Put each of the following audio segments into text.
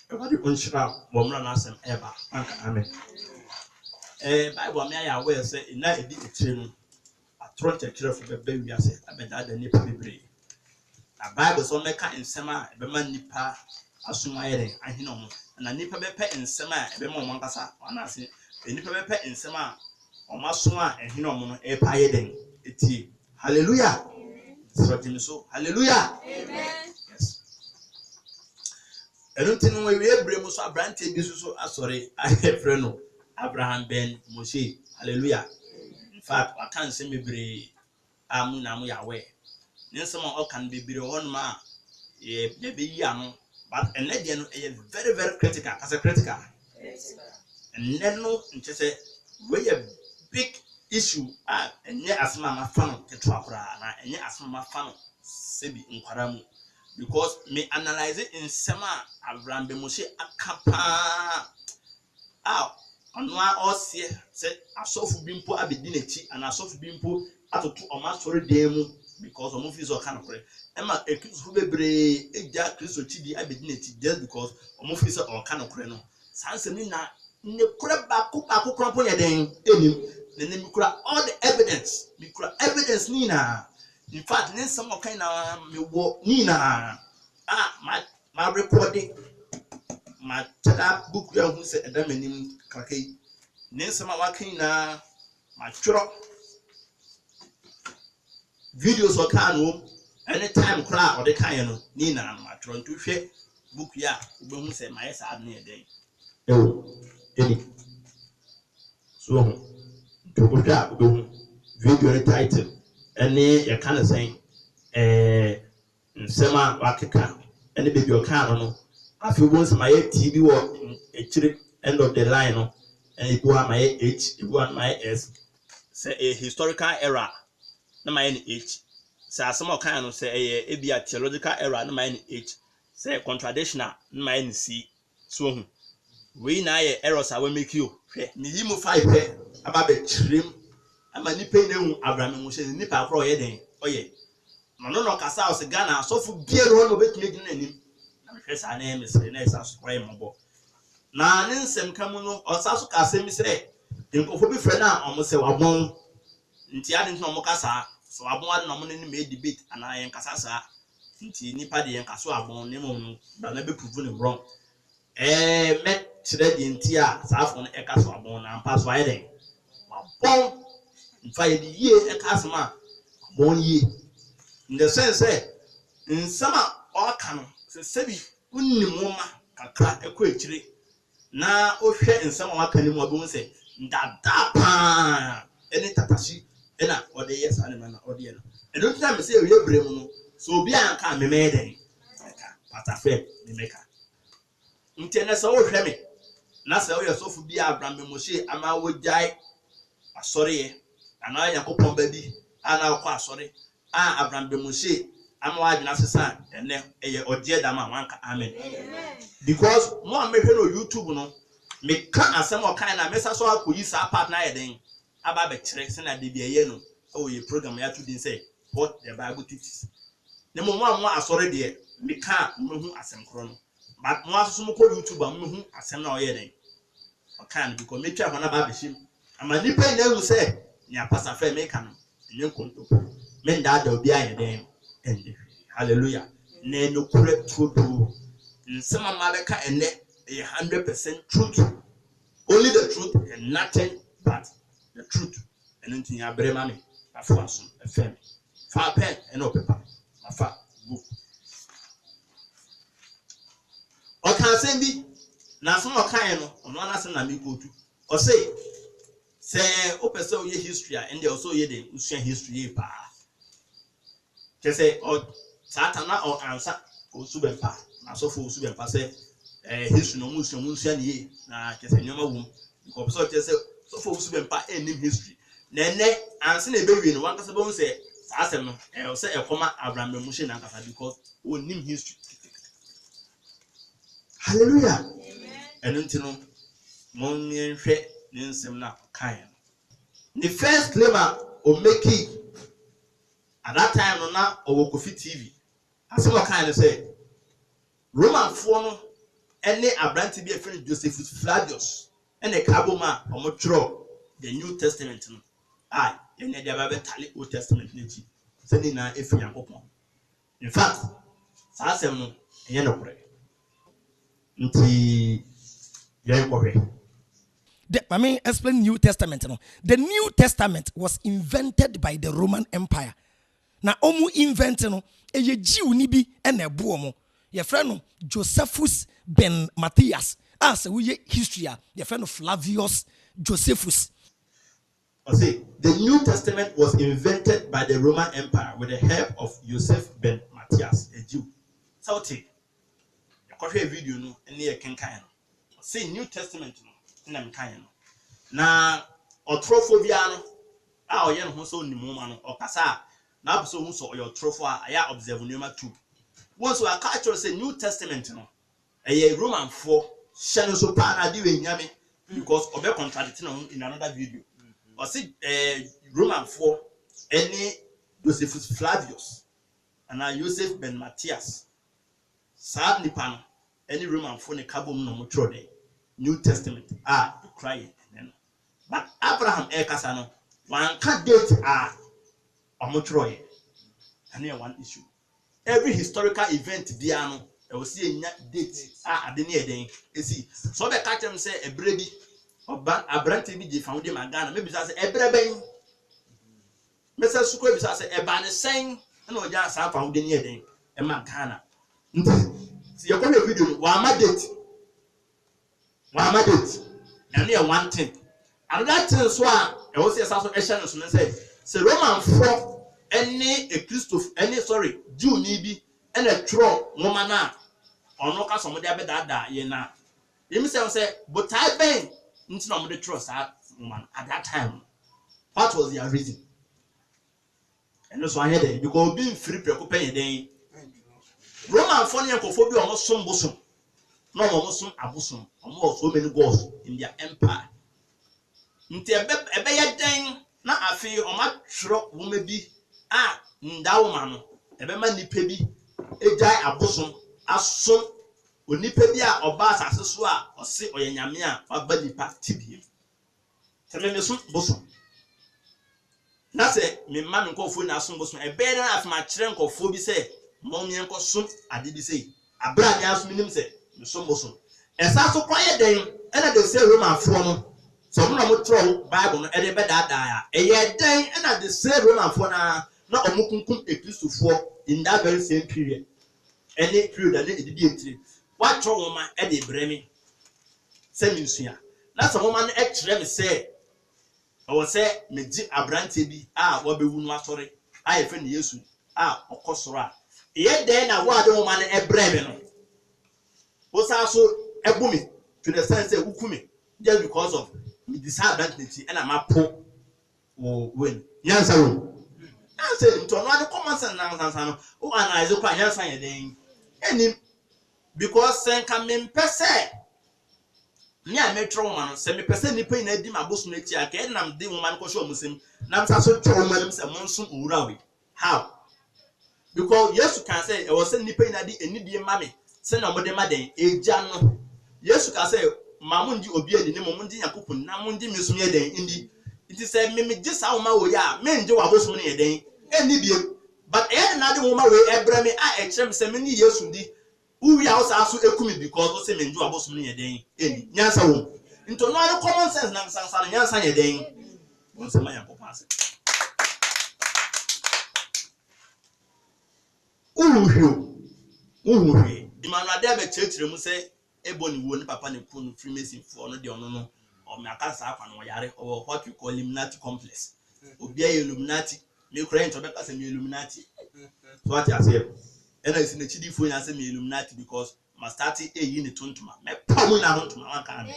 Everybody unshira womra na asem eba. Amen. Bible me ya aware say na edi etire no atron tekire fo bebe wi ase abeda da nipa bebre. Na Bible so meka nsem a ebema nipa asoma yere ahene omo. Na nipa bepe nsem a ebema omo nkasa wana ase. Nipa bepe nsem a omo aso a ehene omo no epa yeden etie. Hallelujah. So hallelujah. Amen. Yes. Enuntin we ebrem so abrante bi so asori ahefre no Abraham Ben Moshe. Hallelujah. In fact, I can't say me amu na mu yawe. Nsem o kan bebre won ma be yi anu but enede no very very critical as a critical. And then no say we a big issue enye asma ma fa no keto akora na enye asma ma fa no sebi nkwara mu because me analyze it in sema Abraham be Moshe akapa anwa osie se asofu bi mpo abedi n'echi and asofu bi mpo atoto omasori dem because omo fi so kan kore ema ekristo bebre eja kristo chidi abedi n'echi just because omo fi so on kan kore no sanse ni na ne kore ba ko krampo ye den enim ne mi kura all the evidence mi kura evidence ni na in fact ne some kind na me wo ni na my recording my tada book ya hu se edamanim kakai ne nsema wakan na ma tworo videos o kan wo anytime kra o de kan no ni na ma tworo ntu hwe book ya ube hu se ma yesa adne eden eni so to ko twa ube hu video title ene ya kan sen nsema wakeka ene bebi o kan no afi won se ma ye TV wo echire end of the line no and it was my H, it was my S. Say a historical error, no my H. Say some kind of say a be a theological error, no my H. Say contradictional, no my C. So we now errors I will make you. Me you 5 about the trim. I'm a nipping Abraham Moshe, nipper pro heading. Oh, yeah. No, Casa was a Ghana, so for beer one of it making any. Her name is Renee Square. Na nsem kamu no osaso ka asem sire nkofo bi frɛ na omo se wabon nti ade nti omo kasa so wabon ade na omo ne me debate ana yen kasa sa nti nipa de yen kaso abon ne mo no ba na be prove ne wrong me kyerɛ de nti a saafo no e kaso abon na ampa so aye den wabon nfa ye de yie e kaso ma abon yie in the sense nsama o ka no se sebi unnim ma kakra ekɔ ekyire na ohwe nsem a waka ni mu abon se ndada pa eni tatashi ena ode yes ani na ode no eno tuna me se ewe brem no so obi anka me den aka patafe me meka nti na se ohwe me na se oye sofu bi Abraham Moshe ama wojai asori ye ana yakopon ba bi ana akọ asori Abraham Moshe ama wadina sesa ene eye ode dama wanka amen because mo amehwe no YouTube no me ka asem o kan na mesa so akoyi sa part na yeden aba be kire se na de bi eye no o ye program ya to din say what the Bible teaches ne mo asori de me ka mo hu asem kro no but mo aso mo ko YouTube am mo hu asem na o yeden o kan because me twa ho na ba be shim ama ni pe na hu say nya pastor fe me ka no nye konto me nda da obi ayeden ende hallelujah ne no kure truth nsema maleka ene 100% truth, only the truth and nothing but the truth. And until you bring me, I found some a family, far pen and no paper, my far book. Or can send me now some kind of one as an amigo to or say open so ye history and they also ye the Usian history pa. Just say or Satana or answer or Subenpa, now so for Subenpa say. History no musia ni na kese nyoma wum because so kese so for Subenpa enim history na ene anse na ebewie no wan kase bon say asem no say ekoma Abraham Moshe na kasa because onim history. Hallelujah. Amen. Enunti no mon yenhwe ne nsem na kan the first claimer o make it at that time no na o Kofi TV asem o kan say Roman for no any abranti be a friend Josephus Flavius and a caboma or motro the New Testament. I and the Bible tally Old Testament sending a if you in fact, Sassam Yanopre. Nti I mean, explain New Testament. No? The New Testament was invented by the Roman Empire. Na omu invent no eye Jew ni bi na ebu omo. Ye friend no Josephus ben Matthias. As we history ye friend no Flavius Josephus. I say the New Testament was invented by the Roman Empire with the help of Joseph ben Matthias, a Jew. So take a video no and near Kenkan. Say New Testament no and I'm na otrophobia no a oye no so ni mo ma no okasa na so hu so your tropho a ya observe nneoma tu won so aka actually say New Testament no eye Roman for hye so pa na de we nyame because obe contradict no in another video or say Roman for any Josephus Flavius and Joseph ben Matthias sa nipa no any Roman for ne kabom no mo tro de New Testament crying. But Abraham Ekasano, one can't date Omotroy. And here one issue. Every historical event, Diano, I will see a date. I didn't hear them. You see, so the catcher say a baby or a brand TV found him a gun. Maybe that's a brebe. Mr. Suko is a banner saying, no, just I found in here, a Macana. See, you're going to video one date. One date. And here one thing. And that is why I was also a challenge and say Roman for any a Christoph any Jew nibi and a tro woman or no cast somebody that ye na. Himself say, but I bang into no the trust that woman at that time. What was their reason? And that's why I had it because being free preoccupying day. Roman funny and cophobia almost some bosom. No almost some abusum, almost so many gods in their empire. Nti ebe ye den na afi o ma twro wo ma bi ndawo ma no ebe ma nipa bi ejai abosom asom onipa bi a oba asase so a ose oyanyame a aba nipa tibi teme so bosom na se me ma nkofo na asom bosom ebe na afi ma kire nkofo bi se mo me nkosom ade bi se abra nya asom nim se me som bosom esa so kwaye den ena de se Roman fo no so mo na mo tro Bible no e de be da e ye den and at the same Roman for na omukunkum ekristofo in that very same period any period that e did entry what tro wo ma e de bremi se minsua na so mo ma no e kire me se o se me gi abrante bi wo be wu no asore e fe ne Yesu okosoro ye den na wo ade wo ma no e bremi no wo sa so e bu me to the sense say ukumi just because of me disadvantage and I'm a poor win. Yes, I will. I said to another common sense now. Oh, and I look at yes, I am and because sen can mean per se. Near metro man, semi percent ni pay na di my boss next year. Can I'm the woman ko show muslim. Nam sa so to woman say monsoon urawi. How? Because yes, you can say I was send ni pay na di eni di mami. Send no de ma den eja no. Yes, you can say mamundi obi eni ne mamundi yakopun na mundi mesum ye den indi it is say me gisa woma wo ya me nje wa bosum ne ye den eni biem but e na de woma we ebrame e kyerem say me ni Yesu di uwi house aso ekumi because o say me nje wa bosum ne ye den eni nyansa wo into no any common sense na sansa nyansa ye den won say man yakopun ase uhuhwe Emmanuel Adebe chechire mu say eboni wo ni papa ne kunu Freemason for no de ono no o me aka sa afa no yare or what we call Illuminati complex obi aye Illuminati me kura into be ka say me Illuminati so what you say and I see the chidi fo yan say me Illuminati because ma start eyi ne tontuma me pa mu na tontuma wan kan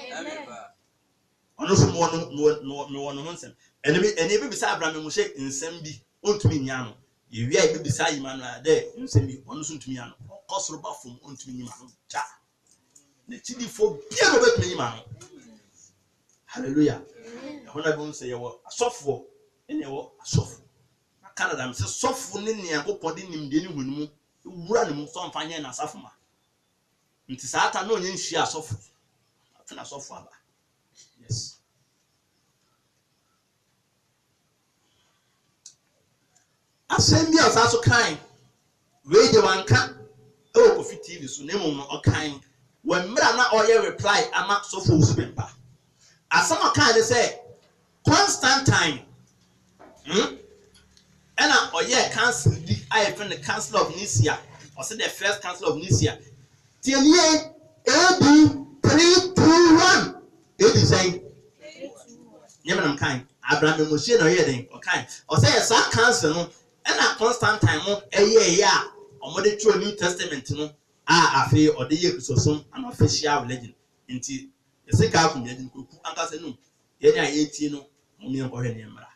ono so mo no nsem ene bi bisa Abraham mu she nsem bi ontumi nya no ye wi ai bi bisa Emmanuel de nsem bi ono so ntumi nya no kosoro ba fom ontumi nya no cha the chidi for bien obet me man hallelujah hona bi say yo asofo ene yo asofo Canada me say sofo ne ne yakopode nim de ne hunmu wura ne mu so mfanye na asafo ma nti saata no onye nhia asofo afena asofo aba yes asem bi asaso kan we de wanka e wo Kofi TV so nemu no okan when mra na oye reply ama sofo usubempa asam okan de say Constantine and oye council di I friend the Council of Nicaea or say the first Council of Nicaea tienie AD 321 AD saying Yemenam kind Abraham Moshe no yeden okay or say sa council no and Constantine mo eye ya omode through New Testament no afi or the Yesusom an official religion nti esika akum yedin koku anka se no yeden ayeti no mo mi enko hwe ne mra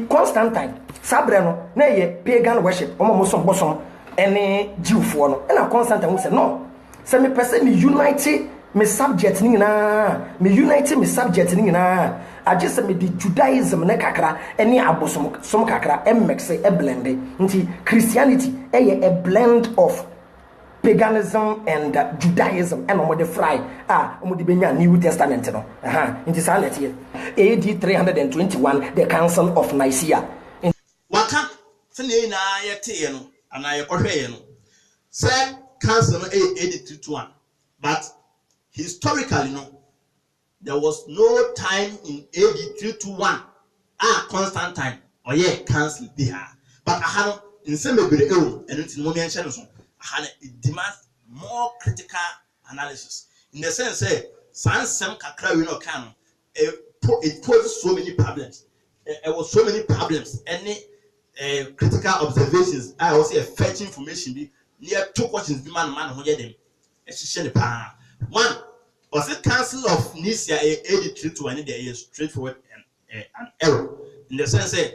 Constantine sabre no na ye pagan worship omo so bosom ene Jewfo no na Constantine who say no say me person me unite me subject ni na me unite me subject ni na age say me the Judaism na kakra ene abosom som kakra mix e blend nti Christianity a blend of paganism and Judaism and omo de fry omo de benya New Testament no nti sa let here AD 321 the Council of Nicaea waka se ne na yete no ana ye kohwe no say council no AD 321 but historically no there was no time in AD 321 Constantine or ye council be ha but aha in some bebre eno nti mo mention no so it demands more critical analysis in the sense say some kakra we no can it poses so many problems there was so many problems any critical observations I also fetch information be near two questions be man ho ye dem one was the Council of Nicaea AD 321 there is straightforward and an error in the sense say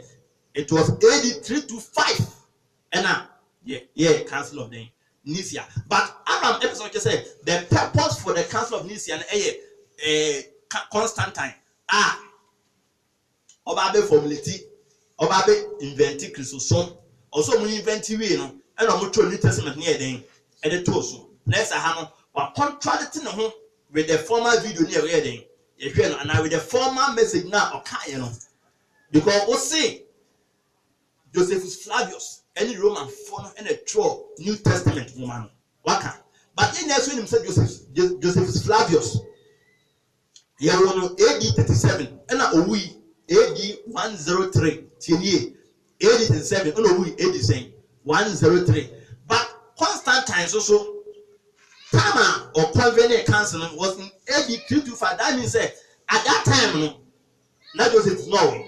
it was AD 325 and Council of the Nicaea. But Abraham episode just say the purpose for the Council of Nicaea Constantine Obabe formulity Obabe inventi Chrysostom also we inventi we no and omo New Testament near den e de to so let's ha no wa contradicting ho with the former video near den e hwe no and with the former message na okaye no because we see Josephus Flavius any Roman for and a true New Testament woman waka but in next him said Josephus Flavius he won AD 37 and owi AD 103 tinie AD 37 and owi AD saying 103 but Constantine so Tama or Covenant Council was in AD 325 that means at that time no not Joseph no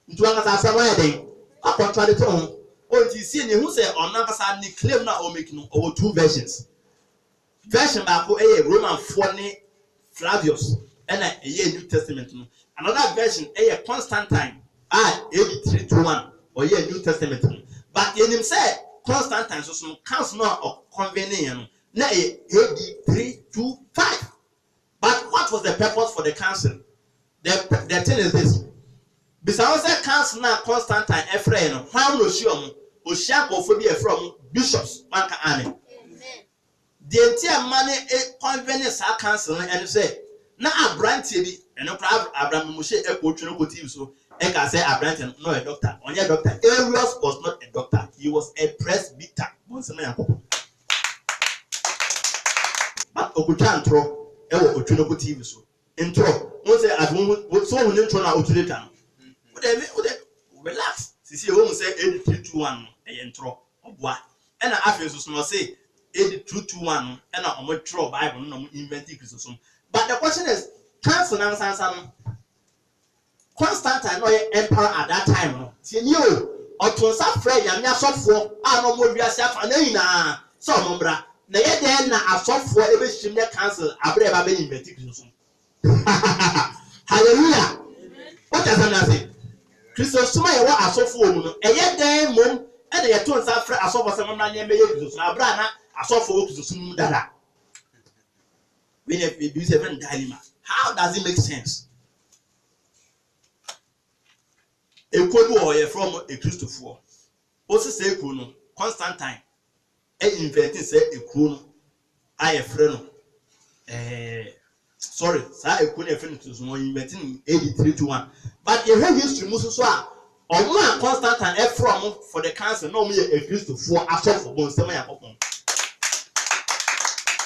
into another somewhere then contradict on until see who say on Nakasa ni claim na o make no over two versions. Version back Roman 40 Flavius and a New Testament. Another version a Constantine AD 321 or New Testament. But in him said Constantine so some council of convening na AD 325. But what was the purpose for the council? The thing is this. Besides that council now Constantine Ephraim no how no show Oshia Kofobi from bishops manka amen. The entire money convenient sa council and say na Abrante bi and Abraham Moshe e ko twene ko TV so e ka say Abrante no a doctor onye doctor Arius was not a doctor he was a presbyter bonse na yakoko but okutwa ntro e wo twene ko TV so intro won say adwon so won intro na otuleta relax. See, you say 8321 a intro of what? And after so say 8321 and a metro Bible no inventing Christosum. But the question is, Council and Sansan Constantine or emperor at that time. No, see you or to some friend and your software. I no more yourself and so Mombra. Na ye then na software every shimmer council abreba be inventing Christosum. Hallelujah. What does that say? Christosoma ye wa asofo mu no eye den mom e na ye to nsa fra asofo sem na ne me ye Christosoma abra na asofo wo Christosoma dada we ne be use even dilemma how does it make sense e kodu o ye from a Christopher o se say ku no Constantine e inventing say e ku no I a friend. Sorry, sir, I couldn't finish this one. You met in 83-1. But you have history, Mususwa. Or one constant and F from for the cancer, no me a Christo for after for one summer.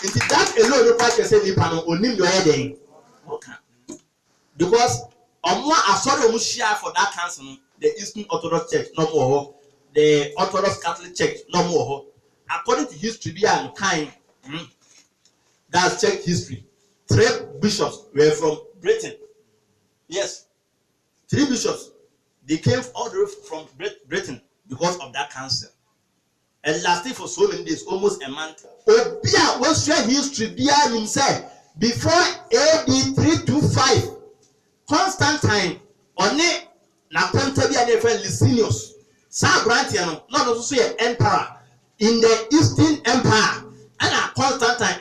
Into that alone, you can say the panel or name your heading. Okay. Because on one I saw the share for that cancer, the Eastern Orthodox Church, no more. The Orthodox Catholic Church, no more. According to history, they are kind. That's church history. 3 bishops were from Britain. Yes. 3 bishops. They came all the way from Britain because of that cancer. And lasted for so many days, almost a month. Obia was share history behind himself. Before AD 325, Constantine, on it, na Pontabia friend Licinius, Sir Grantiano, not also an emperor in the Eastern Empire, and a Constantine,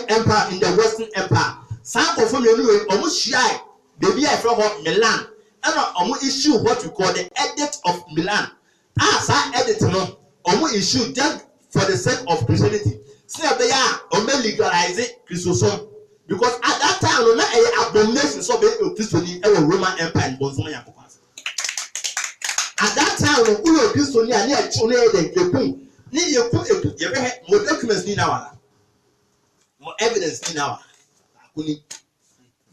emperor in the Western Empire. Some of them almost shy, baby, I from Milan, and almost issue what we call the Edict of Milan. As I edit no, almost issue just for the sake of Christianity. See, they are almost legalizing Christosome. Because at that time, no matter abomination so big of Christianity, Roman Empire and Bonsoma. At that time, we were Christianity and near Chile, the boom. Need you put more documents in our more evidence in our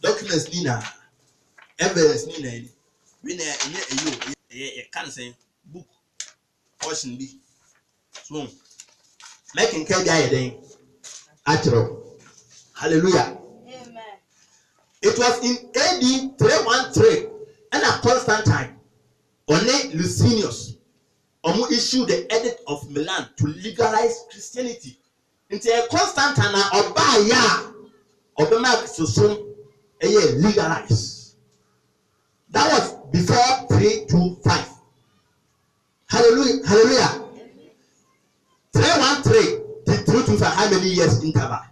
documents in our evidence in a you can't say book portion be so making care guy then actual. Hallelujah. Amen. It was in AD 313 and a Constantine, only Licinius, issued the Edict of Milan to legalize Christianity. Into a Constantine or Baya or the Marxism legalized. That was before 325. Hallelujah. Hallelujah. 313 to 325. How many years interval?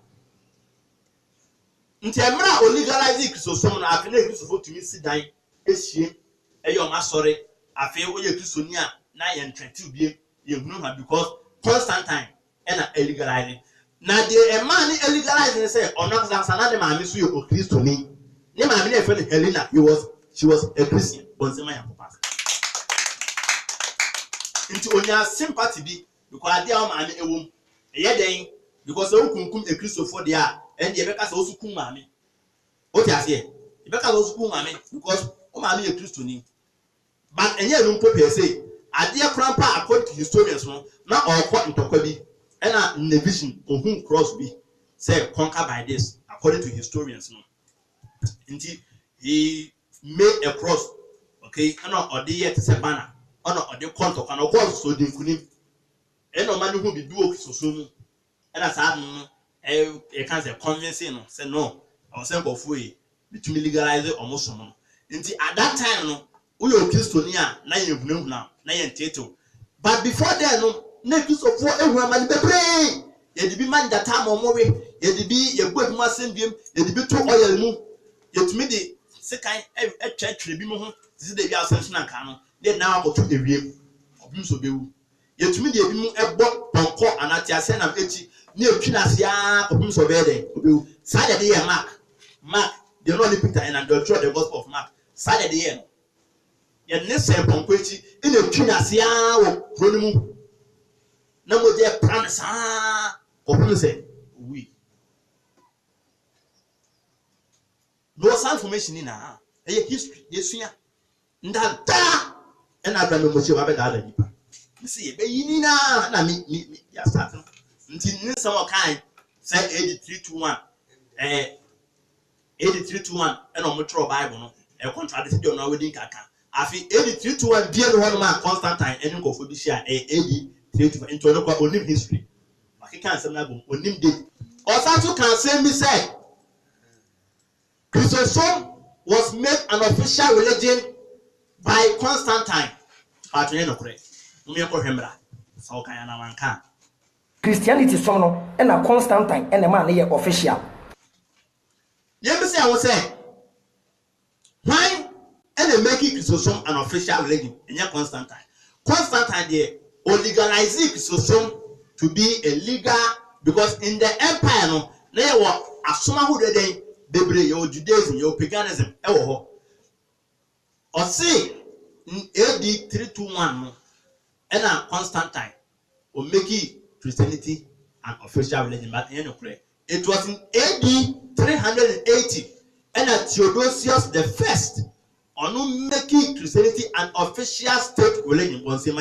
Nti emra o legalize Christosome na afene Christopher to me sit down ehie eyo ma sorry afi o ye Christoni a na ye ntwete biem ye hunu ha because Constantine na legalize na the man legalize say onok na de ma me so ye o Christoni ne ma me na efe Helena she was a Christian bonsema ya papa nti onya sympathy bi because ade a ma me ewom eye den because o kunkum a Christopher there and the Rebecca also kum mami. What you say? Rebecca also kum mami because o mami a Christian. But any room per say, a dear grandpa according to historians no, not all caught in Tokobi, and in the vision of whom Crosby said conquer by this, according to historians no. Indeed, he made a cross, okay, and or the yet Sabana, or the contour, and of course so the kunim, and no man who be do so soon, and as I you can't say convincing say no I was saying for free between legalize almost no nti at that time no we are Christiania na you know now na you title but before then no na Christopher ehua man bebre ye di bi man that time omowe ye di bi ye go adwuma sendiem ye di bi to oil mu ye tumi di sekan etwetwe bi mu ho this dey bi assumption aka no dey now go to the wiem obim so bewu ye tumi di ebi mu ebo tonko anati ase na echi ni etwinasia obim so be dey obewu sa dey Mark they know the Peter and the church the gospel of Mark sa dey here no ye ne se ponko echi ina etwinasia wo pronimu na mo dey promise obim say we no information na history yesuya ndada ena abra me mochi ba be da nipa see be yini na me ya start nti nsem o kan say 8321 8321 ena mo tro Bible no e contradict dey no wedding kaka afi 8321 die no ho ma Constantine eni nkofo bi share 8321 into no kwa onim history makika nsem na go onim date osato kan say me say Christosome was made an official religion by Constantine. But you know, correct. So Christianity sono and a Constantine and a man here official. Let me say, I was saying, why and they make Christosome an official religion in your Constantine? Constantine there or legalizing Christosome to be a legal because in the empire no na wa asoma ho de den bebre yo Judaism yo paganism e wo ho o say AD 321 no and Constantine or make Christianity an official religion, but it was in AD 380 and Theodosius the First on making Christianity an official state religion. What's the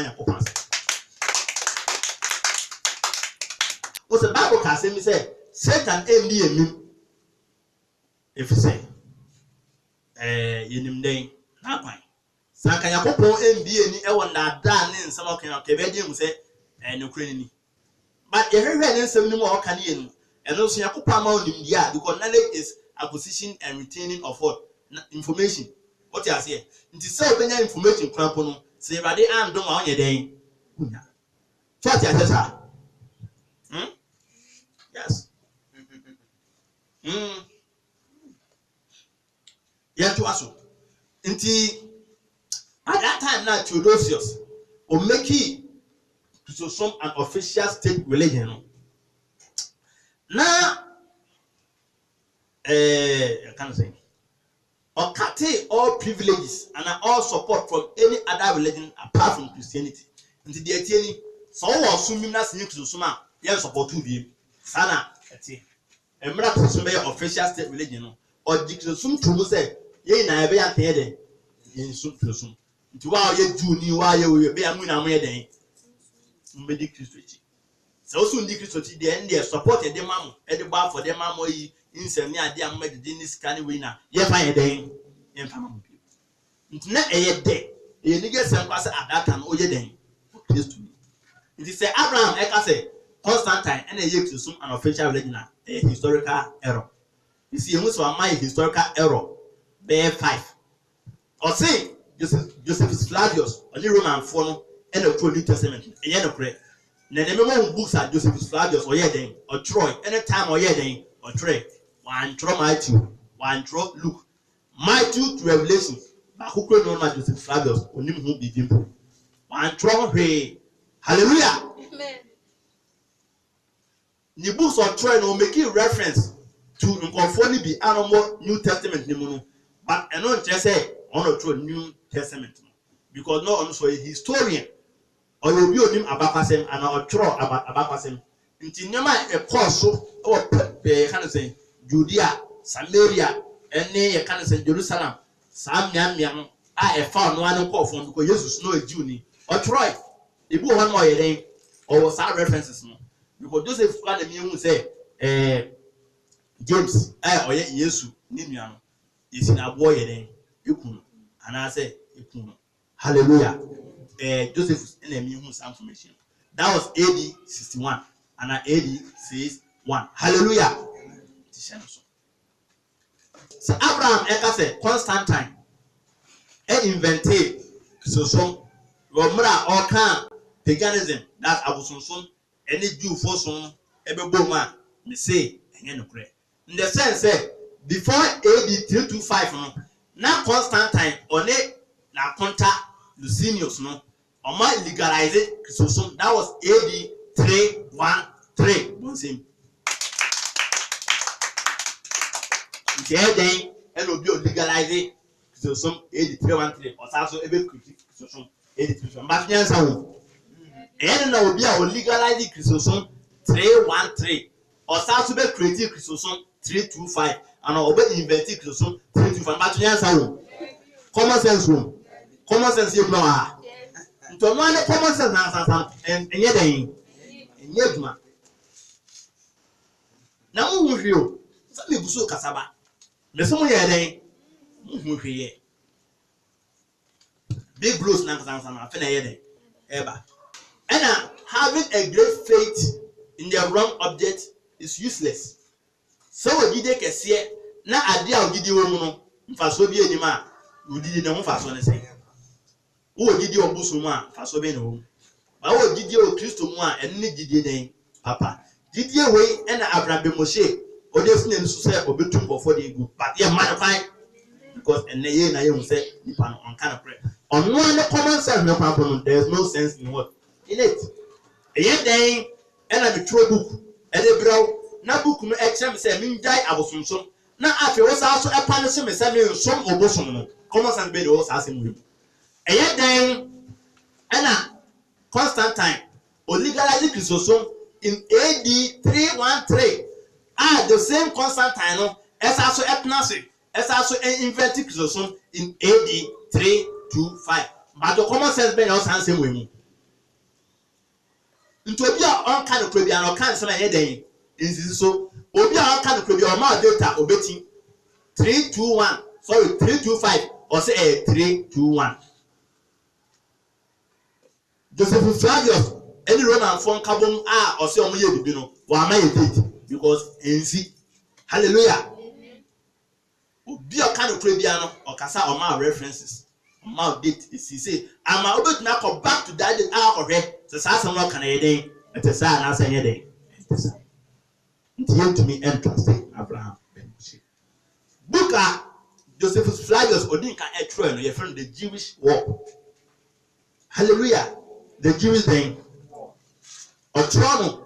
Bible can say Satan ain't near me. If you say, you name day, not mine. Saka Yakopo NBA ni ewo na da ne nsem okan ke be dem se no krenini but e hwehwe ne nsem ni mo okan ye no eno so Yakopo ama onim dia because knowledge is acquisition and retaining of what information what you say nti se obenya information krampo no se rade andom a onye den hunya so what you say yes ya to aso nti at that time now Theodosius or make it to some an official state religion. Now I can't say or cut all privileges and all support from any other religion apart from Christianity. Until the etienne so was swimming as you to suma yes support to be sana eti emra to some official state religion or dictate some to say ye na be antede in some to some nti wa ye Juni wa ye we be amu na mo ye den mbedi Kristo chi so so ndi Kristo chi de end support e de mamu e de ba for de mamu yi insem ni ade am de ni scan we na ye fa ye den ye fa mamu nti na e ye de ye ni get sem kwase adata no ye den Kristo nti say Abraham e ka say Constantine and ye Kristo an official religion a historical error you see who so am historical error be 5 or say Josephus Flavius, only Roman for and the New Testament. And yet, no correct. Now, the books are Josephus Flavius or Yedin or Troy, any time or Yedin or Trey. One Troy Matthew, one Troy Luke. Matthew to Revelation, but who could know Joseph Flavius or him who be dimple. One Troy, hey, hallelujah. Amen. The books of Troy no making reference to conformity be animal New Testament, but I don't just say on a New Testament because no one so a historian or you be him abakasem and or throw about abakasem nti nyama e course or can say Judea Samaria and ye can say Jerusalem sam nyam a e found one call from because Jesus no a Jew ni or Troy e bu one more ye or was our references no because Joseph can me who say James or ye Yesu ni nuano is in a boy ye den and I say hallelujah. Joseph enemy who some information. That was AD 61 and AD 61. Hallelujah. So Abraham say Constantine invented so some Romra or can paganism that Abusun any Jew for some eboma me say and in the sense before AD 325 now Constantine on it na contact Licinius no or my legalized Christosome that was AD 313 one same then and will be legalized Christosome AD 313 or also a bit Christosome AD 313 but yes and now will be a legalized Christosome 313 or also be creative Christosome 325 and I'll be invented Christosome 325 but yes common sense room. Common sense you know. To no any common sense and yet and yet man. Na mu hwio. Sa me buso kasaba. Me so mo ye den. Mu hwie. Big blows na kasaba na fe na ye den. Eba. And having a great faith in the wrong object is useless. So we did kese na ade a ogidi wo mu no. Mfaso bi enima. We did na mfaso ne say. Who did your busuma for so many home? I will give you a Christo one and need the Papa. Did you way and Abraham Moshe or this name to say or between for the good, but yeah, magnify because and they na say Nipan on kind of prayer. On one common sense, no problem, there's no sense in what in it. And yet, they and I'm a true book ɛde brɛw na book no ɛkyerɛ me sɛ mengyae abosomsom na afei wo saa so ɛpane me sɛ mensom obosom no common sense bɛde wɔ saa asɛm wɔ mu ɛyɛ dɛn ɛna Constantine legalized Christosome in AD 313 the same Constantine no ɛsa so ɛtena se ɛsa so invented Christosome in AD 325 but the common sense bɛde wɔ saa asɛm wɔ mu nti obi a ɔnka no kura bi a ɔka nsɛm ɛyɛ dɛn nsisi so obi a ɔnka no kura bi a ɔma data obeti 325 or say 321 Joseph Flavius any Roman phone carbon or say omo ye bibi no wa ma ye date because nsi hallelujah obi ɔka no kura bi a no ɔkasa ɔma references ɔma date isi say ama obetumi akɔ back to that date akɔhwɛ sɛ saa asɛm no ɔka na yɛ den ɛte saa na asɛm yɛ den ɛte saa nti yɛntumi ɛntrust Abraham book a Josephus Flavius Odinka ɛtwerɛ no yɛfrɛ no the Jewish War hallelujah the Jewish thing ɔtwerɛ no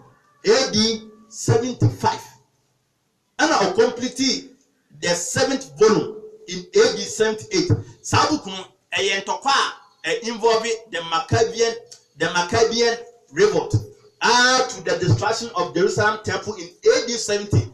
AD 75 ɛna ɔcomplete the 7th volume in AD 78 saa book no ɛyɛ ntɔkwa a involve the Maccabean revolt to the destruction of Jerusalem temple in AD 70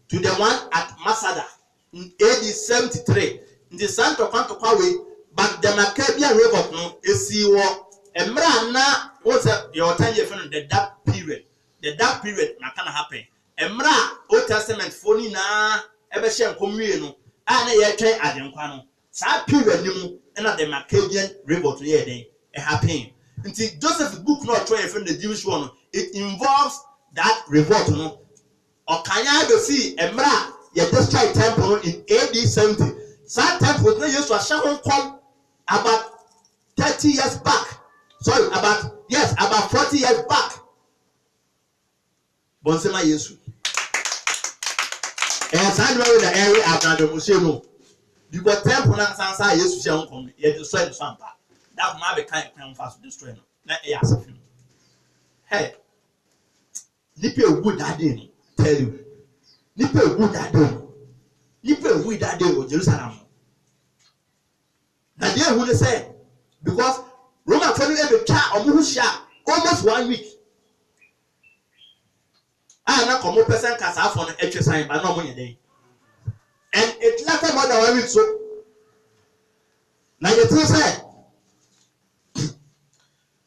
to the one at Masada in AD 73 in the Santo Quantokwa way, but the Maccabean revolt no esi wo emra na what's your time from the dark period na can happen emra Old Testament phone na ebe hye nkomwie no a na ye twen adenkwa no saa period ni mu na the Maccabean revolt no ye den e happen nti Joseph book no try from the Jewish one it involves that revolt no okanya do see emra ye destroy temple in AD 70 that temple no used to a come about 30 years back about 40 years back bonsema yesu and the area after the museum because temple na sansa yesu she come ye destroy the swamp that ma be kind fast destroy no na e asafim hey nipa good that day tell you nipa good that day in Jerusalem na dey who say because Roman family every child almost 1 week na come person can have for etwe sign but no money dey and it lasted more than 1 week so na the thing say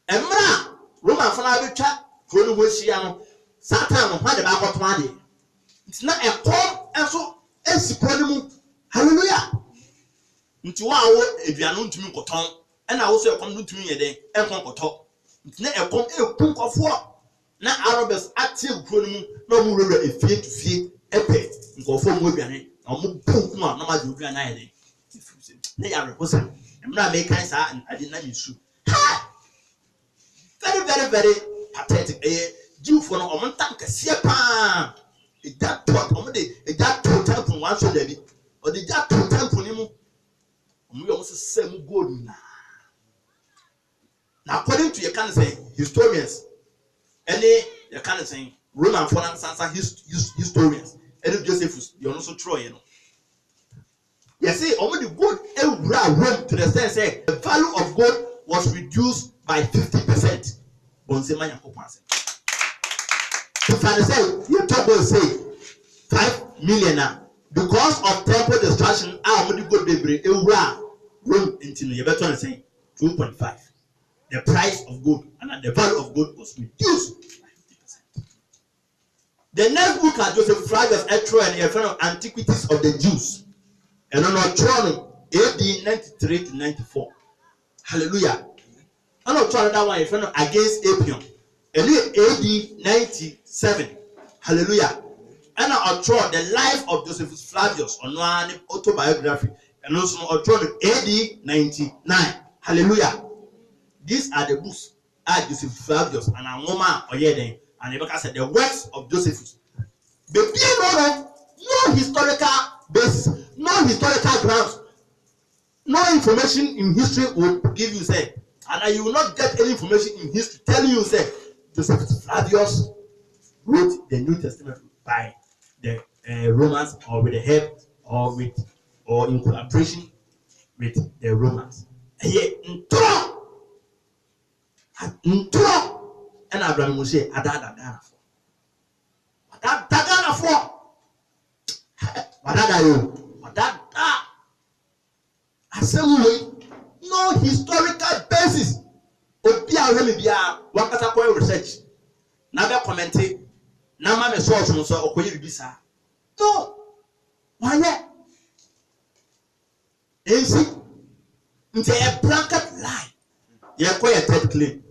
emra Roman family every child for no hia no Satan no ha de ba koto ade it's not a come and so esiponimu hallelujah nti wa wo eduano ntumi koton na wo so ekom ntumi yeden ekom koto nti na ekom ekun kofo na Arabs active kuro mu na mu rewra efie to fie epe nkofo mu eduane na mu pum a na ma de eduane na yeden na ya reposa emra me kan sa ade na misu very very very pathetic Jew for no omontam kase pa that thought that temple one so there be or the that temple ni mu we almost same gold now according to your kind of say historians any your kind of saying Roman for answer historians and Josephus you also Troy you know you see almost the gold Rome to the extent say the value of gold was reduced by 50%. Bonsema yakopanse if I say you talk about say 5 million because of temple destruction the gold bebre Rome into you better say 2.5 the price of gold and the value of gold was reduced by 50%. The next book at Joseph Flavius and a friend of Antiquities of the Jews and on our throne AD 93 to 94 hallelujah and on that one a friend of against Apion and AD 97 hallelujah and on the life of Joseph Flavius on one autobiography and also on AD 99 hallelujah. These are the books at Joseph Flavius and a woman or Yeden and the said the works of Josephus. The being no historical basis, no historical grounds, no information in history will give you say, and you will not get any information in history telling you say Joseph Flavius wrote the New Testament by the Romans, or with the help, or in collaboration with the Romans. Ntro, and Abraham will say, Adada for. Assembly, no historical basis. Obia remibia wakata kwa research. Na be comment na ma me source no so okoye bibisa. No. Why? Ensi nti a blanket lie. Ye koye third claim.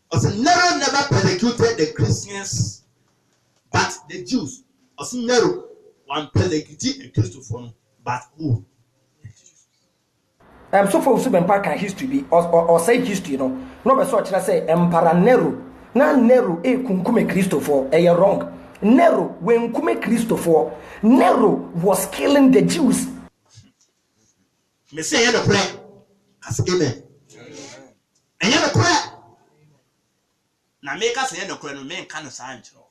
Because Nero never persecuted the Christians, but the Jews. Also Nero one persecuted the Christians, but who? So for Subenpa can history be or say history, you know. No, but so I say Emperor Nero. Na Nero kunkume Christopher. Wrong. Nero when kume Christopher. Nero was killing the Jews. Me say you no pray. As amen. And you no pray. Na make us say you no pray no men can say antro.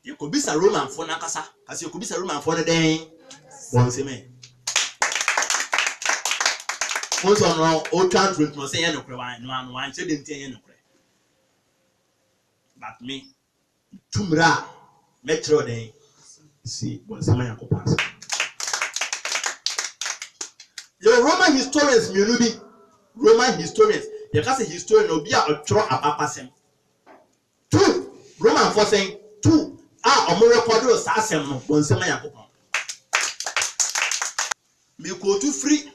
You could be a Roman for nakasa. As you could be a Roman for the day. Once amen. Once on all countries must say you no pray. One say didn't you no pray. But me, tumra metro day. See, once a man pass. Your Roman historians, Munubi, Roman historians, you can say historian will be a draw about passing. 2 Roman for saying 2 a more record of Sassam, once a man. Me go to free.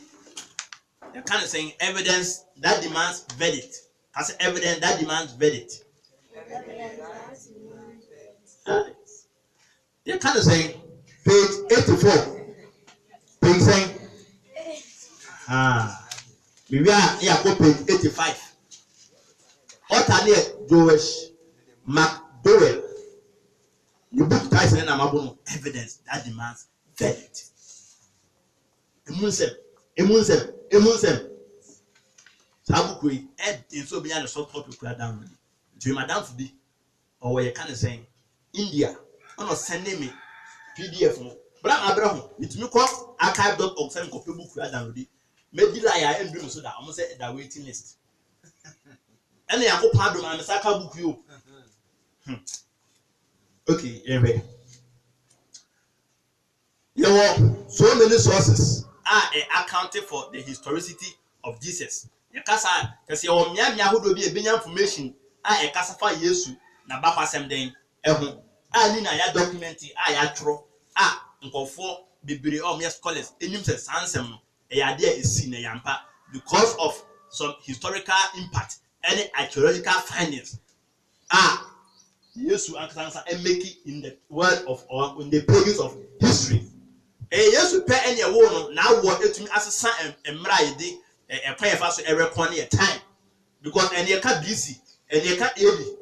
You can't say evidence that demands verdict. As evidence that demands verdict. You can't say page 84. Page saying. We are here on page 85. What are they? Joash McDowell. The book ties in evidence that demands verdict. Emunsem. Sabukui, Ed in so beyond the short copy down. To Madame Fudi, or where you can say India, on sending me PDF. But Abraham, it's me call archive.org, send copy book download. Maybe I am doing so that I must say the waiting list. And I hope I do my Saka book you. Okay, anyway. There were so many sources accounting for the historicity of Jesus. The Casa, because your Miamia would be a big information. A Casafa Yesu, Nabapa Semden, Nina documented, true. For bibliomia scholars, Enim says Sansem, a idea is seen a yampa because of some historical impact, any archaeological findings. Yesu answer and make it in the word of or in the pages of history. Yesu pay any one now what it me as a son and mraidi a prayer fast every corner time because and you can't busy and you can't early.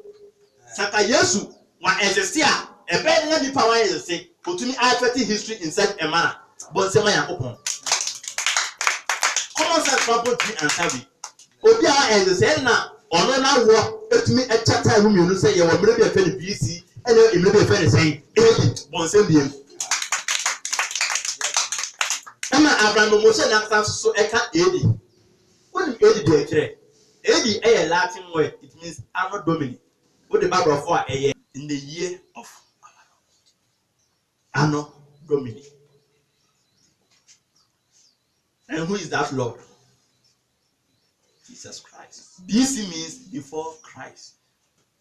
Saka Yesu one existia a better than power is say put me affecting history in such a manner. But say my open. Common sense people to answer me. Obi a say na ono na wo etumi a chapter room you say you will be a friend BC and you will be a friend saying bon say bien. Ama Abraham mo say na so e ka edi. When edi dey kire. Edi a Latin word, it means Anno Domini. What the Bible for a in the year of Anno Domini. And who is that Lord? Jesus Christ. BC means before Christ.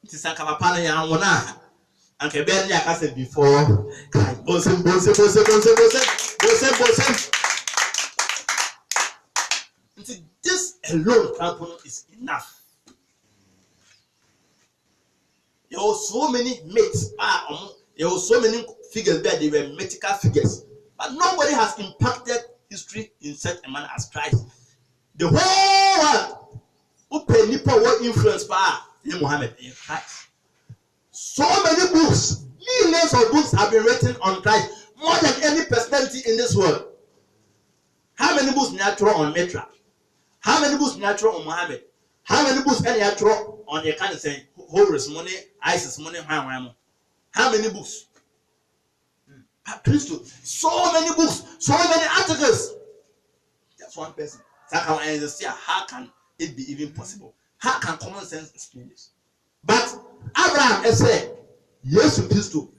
It is a kapapana ya wana. And kebeli akase before Christ. Bose. This alone is enough. There were so many myths. There were so many figures there. They were mythical figures, but nobody has impacted history in such a manner as Christ. The whole world, who pay Nipa what influence by Muhammad in Christ. So many books, millions of books have been written on Christ, more than any personality in this world. How many books natural on Mitra? How many books natural on Muhammad? How many books any natural on your kind of saying Horus money, ISIS money, how How many books? Christo, so many books, so many articles. Just one person. So how can it be even possible? How can common sense explain this? But Abraham said, yes, Christo.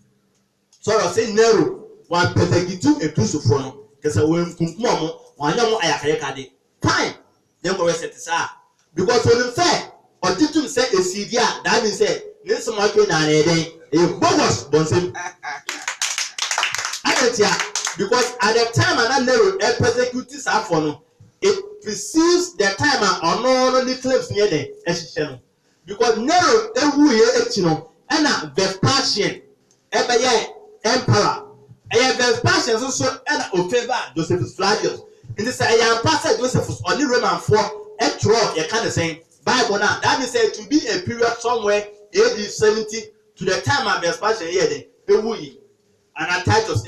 So I say Nero, one persecuted a Christo for no. Because when Kumamo, one young Ayakade, fine. Then go set this up. Because when you say, or did you say a CDR, that means say, Nelson Martin and a day, a bogus bonsim. Because at the time and Nero persecuted Safono, it precedes the time and only claims near the because Nero and Vespasian emperor Vespasian also and favor Josephus Flavius in this I am pastor Josephus only Roman for a draw a kind of saying Bible now that is said to be a period somewhere AD 70 to the time of Vespasian here and Titus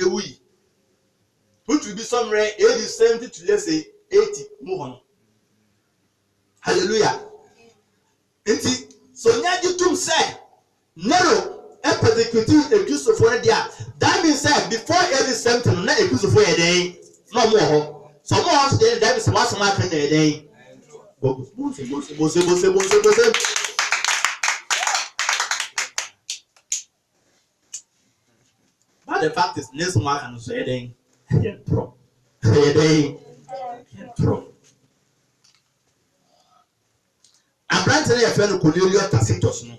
which will be somewhere AD 70 to let's say 80 move on. Hallelujah. So Nyajitum said Nero persecuting a Christ of one dia. That means that before AD 70 not a Christ of a day no more. Some more that is what's happening a day. But the fact is, this one can say I'm trying to say a friend Cornelius Tacitus. No,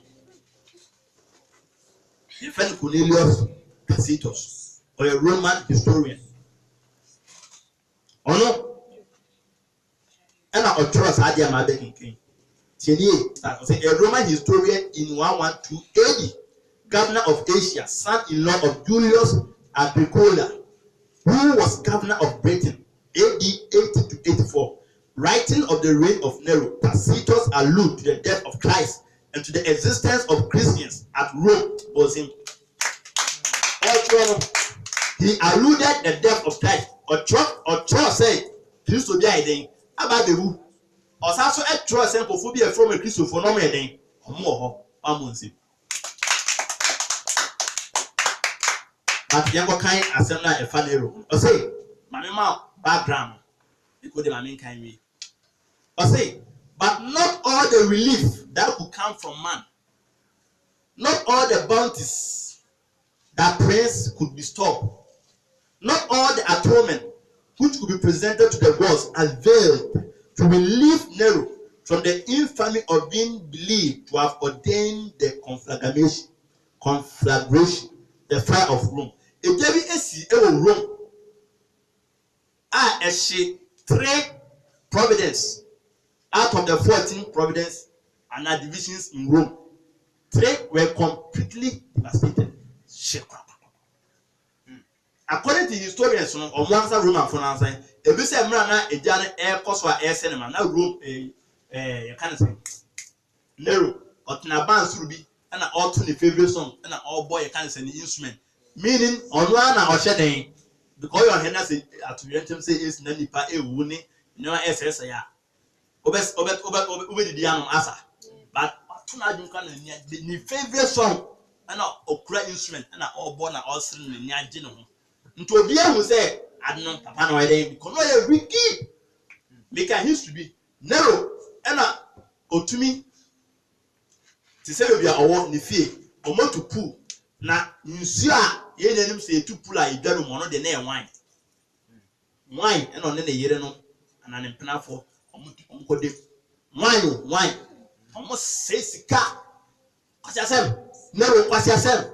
a friend Cornelius Tacitus, or a Roman historian. Oh no, and I trust Adia Mabekin King. A Roman historian in 112 AD. Governor of Asia, son-in-law of Julius Agricola, who was governor of Britain, AD 80 to 84. Writing of the reign of Nero, Tacitus alludes to the death of Christ and to the existence of Christians at Rome was him. He alluded the death of Christ. Or Charles said, Christ will be a day about the who. Or also a Charles and Kophobia from a Christ for no more or more. But younger kind as a funny room. Or say, my mama background, because the main kind way. Or say, but not all the relief that could come from man, not all the bounties that prince could bestow, not all the atonement which could be presented to the gods availed to relieve Nero from the infamy of being believed to have ordained the conflagration, the fire of Rome. It gave a Rome. She 3 providence out of the 14 providence and our divisions in Rome. 3 were completely devastated. According to historians, on one side Roman finance, a bit of Mrana, a Janet air cost for air cinema, now Rome, a kind of thing. Nero, or Tinaban's Ruby, and an alternate favorite song, and an all boy, a kind of instrument. Meaning on one or shedding because your henna say at the say is Nanipa a wooing, no SS. Obes the Diano Asa. But tonight you can the favorite song and our okra instrument and our all born and all singing in Yajino. Into a beer who say, I don't know, Papa, no idea because no wiki make a history be narrow and to me to say we are award in the field or more to pull. Na nsuo a ye nanim se etupu la idwaru mo no de na wine e no ne yere no ana ne mpenafo omkode wine omo se sika kwasiasem na ro kwasiasem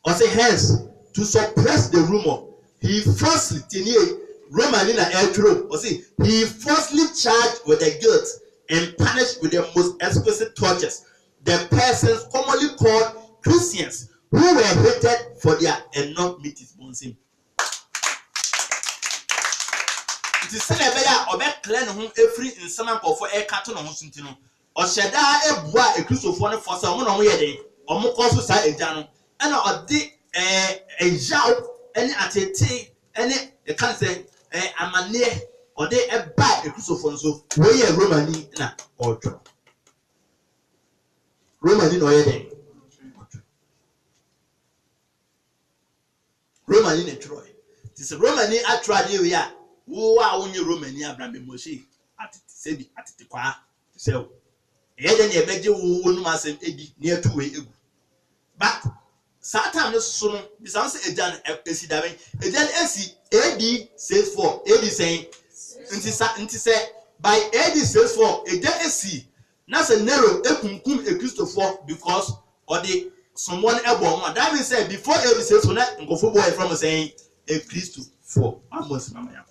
or say hence to suppress the rumor he falsely tenie Roman na eltro or say he falsely charged with the guilt and punished with the most explicit tortures the persons commonly called Christians who were hated for their enormities. It is said that Obe clan whom every in some of a carton on Sintino or Shada a boy a Christopher for someone on Yede or Mokosu Sai Jano and or a jow any at a tea any a can't say a mania or they a buy a Christopher so we a Romani or Romani or Yede. Roman in a Troy. This is Roman at Tradia. Who are only Roman Abraham Moshe at Sebi at the Qua. So, Eden Ebeji who must Eddie near 2 way. But Satan is soon, this answer a done a Sidame, a done AD says for AD saying, Inti say, by AD says for a done AC. That's a narrow a Christopher because or the someone elbow. That means say before AD says for that and go for boy from saying a Christopher. Almost Mamma.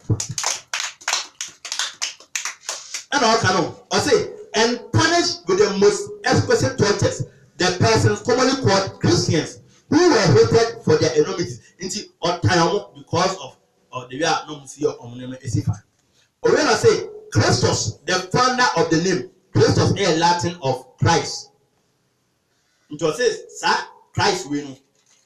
And all canon, I say, and punish with the most explicit tortures the persons commonly called Christians who were hated for their enormities into time because of the way no see your own Esifa. Or when I say Christos, the founder of the name, Christos is Latin of Christ. It was says, Sir, Christ will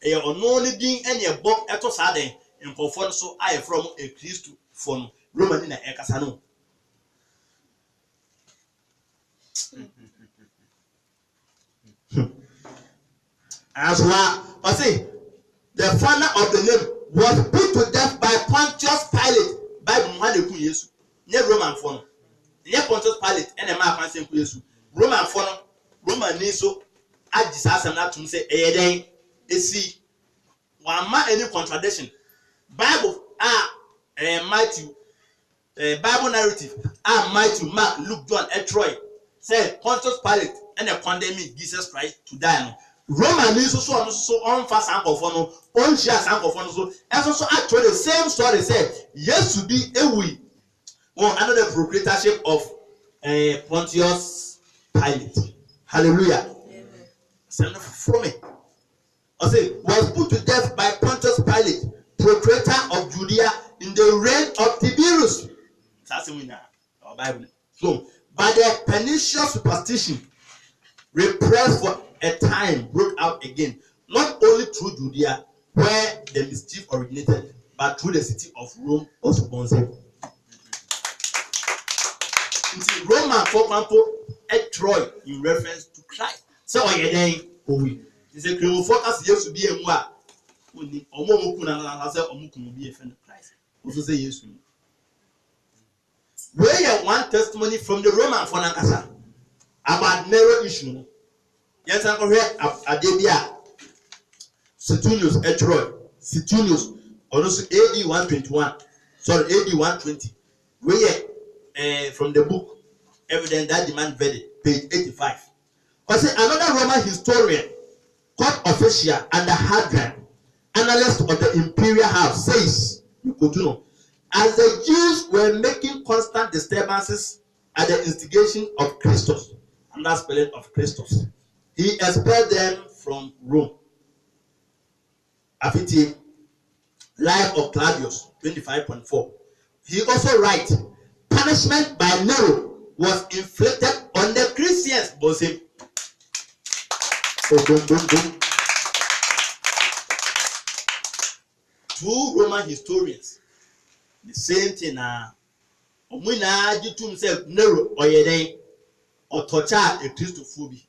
a only being any a book at a sudden and conform so I from a Christ from Roman in a Ecasano. As well, I say the founder of the name was put to death by Pontius Pilate by Muhammad Yesu. Ne Roman phone. Ne Pontius Pilate and a man can Yesu. Roman phone, Roman Niso, I disaster not to say a see one man any contradiction. Bible Matthew, Bible narrative Matthew, Mark, Luke, John, and Troy say Pontius Pilate and a condemn Jesus Christ to die. Roman is so on fast uncle for no, on shares uncle for no. So, as also actually the same story said, yes, to be a we or under the proprietorship of Pontius Pilate. Hallelujah. Send from me. I say, was put to death by Pontius Pilate, procurator of Judea in the reign of Tiberius. That's in our Bible. So, by the pernicious superstition, repressed for a time broke out again, not only through Judea, where the mischief originated, but through the city of Rome also concept. Roman for example at Troy in reference to Christ. So we it's a criminal focus yes to be a moi. Only Omokuna has a be a friend of Christ. Also say yes. Where you one testimony from the Roman for Nankasa about narrow issue. Yes, I'm here at Debia. Suetonius at Troy. Suetonius, also AD 121. Sorry, AD 120. Where from the book Evidence That Demand Verdict, page 85. I say another Roman historian, court official and the Hadrian, analyst of the imperial house, says, you go to know, as the Jews were making constant disturbances at the instigation of Christos, and that's spelling of Christos, he expelled them from Rome. Affiti, Life of Claudius, 25.4. He also writes, punishment by Nero was inflicted on the Christians. Bosim. Oh, boom, boom, boom. Two Roman historians, the same thing. Omina jitu himself Nero oyeden or torture a Christophobe.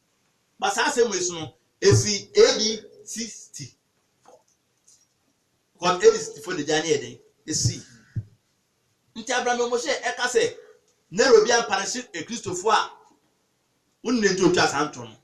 But as same way no, esi AD 60. Because AD 64 the journey eden. Esi. Nti Abraham Moshe eka say Nero bi ampanisi a Christopher a unne nti otwa santo no.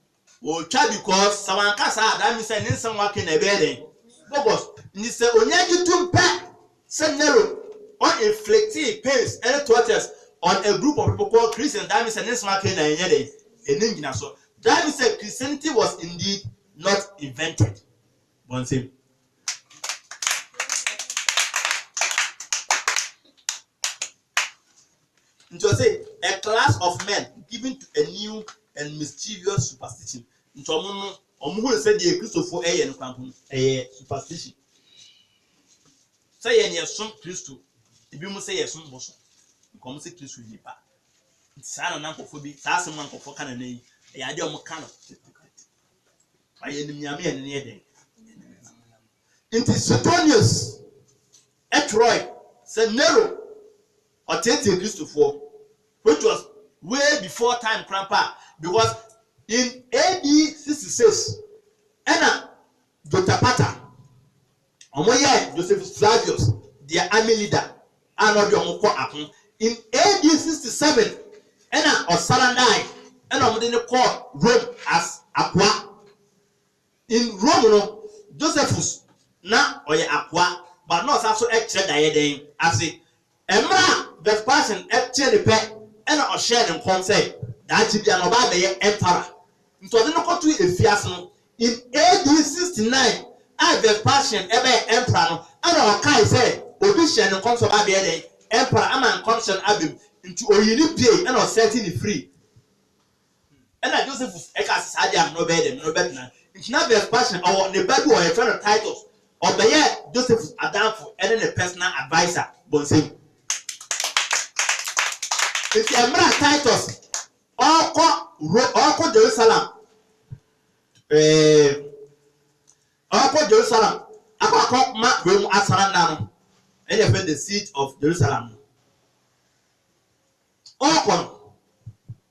O twa because sawanka sa that means say nsem wake na be eden. Because ni say onya jitu mpa say Nero on inflicting pains and tortures on a group of people called Christians. That means say nsem wake na enye dey. Eningina so. That means that Christianity was indeed not invented. One thing. Just say a class of men given to a new and mischievous superstition. Omuhu said the Christopher a superstition. Say any some Christo. If you must say a some bosom, come say Christ will be bad. It's an anthrophobic, that's a man for Canada. The idea of kind of by enemy and near them. It is Suetonius at Troy, said Nero, or 10th Christopher, which was way before time Crampa, because in AD 66, Anna Dotapata, Omoye Joseph Flavius, their army leader, and of your in AD 67, and Osalandai, and Omodine called Rome as Aqua. In Rome, no, Josephus, na oye Aqua, but not also extra diadem, as it. Emra, the person, actually pet, and or share them concept that to be an Obama emperor. It was not to a fiasco in AD 69. I the passion ever emperor, and our Kai said, Obishan and Consul Abbey, Emperor Aman Constant Abbey, into Oyini pay and or setting it free. And I Joseph Ekas Adiam no better, no better. It's not the passion or the Bible or a friend of titles, or the year Joseph Adam for any personal advisor, Bonsim. It's a man Titus, all Jerusalem. All Jerusalem. I call Mark Rome Asaranano, and they the siege of Jerusalem. All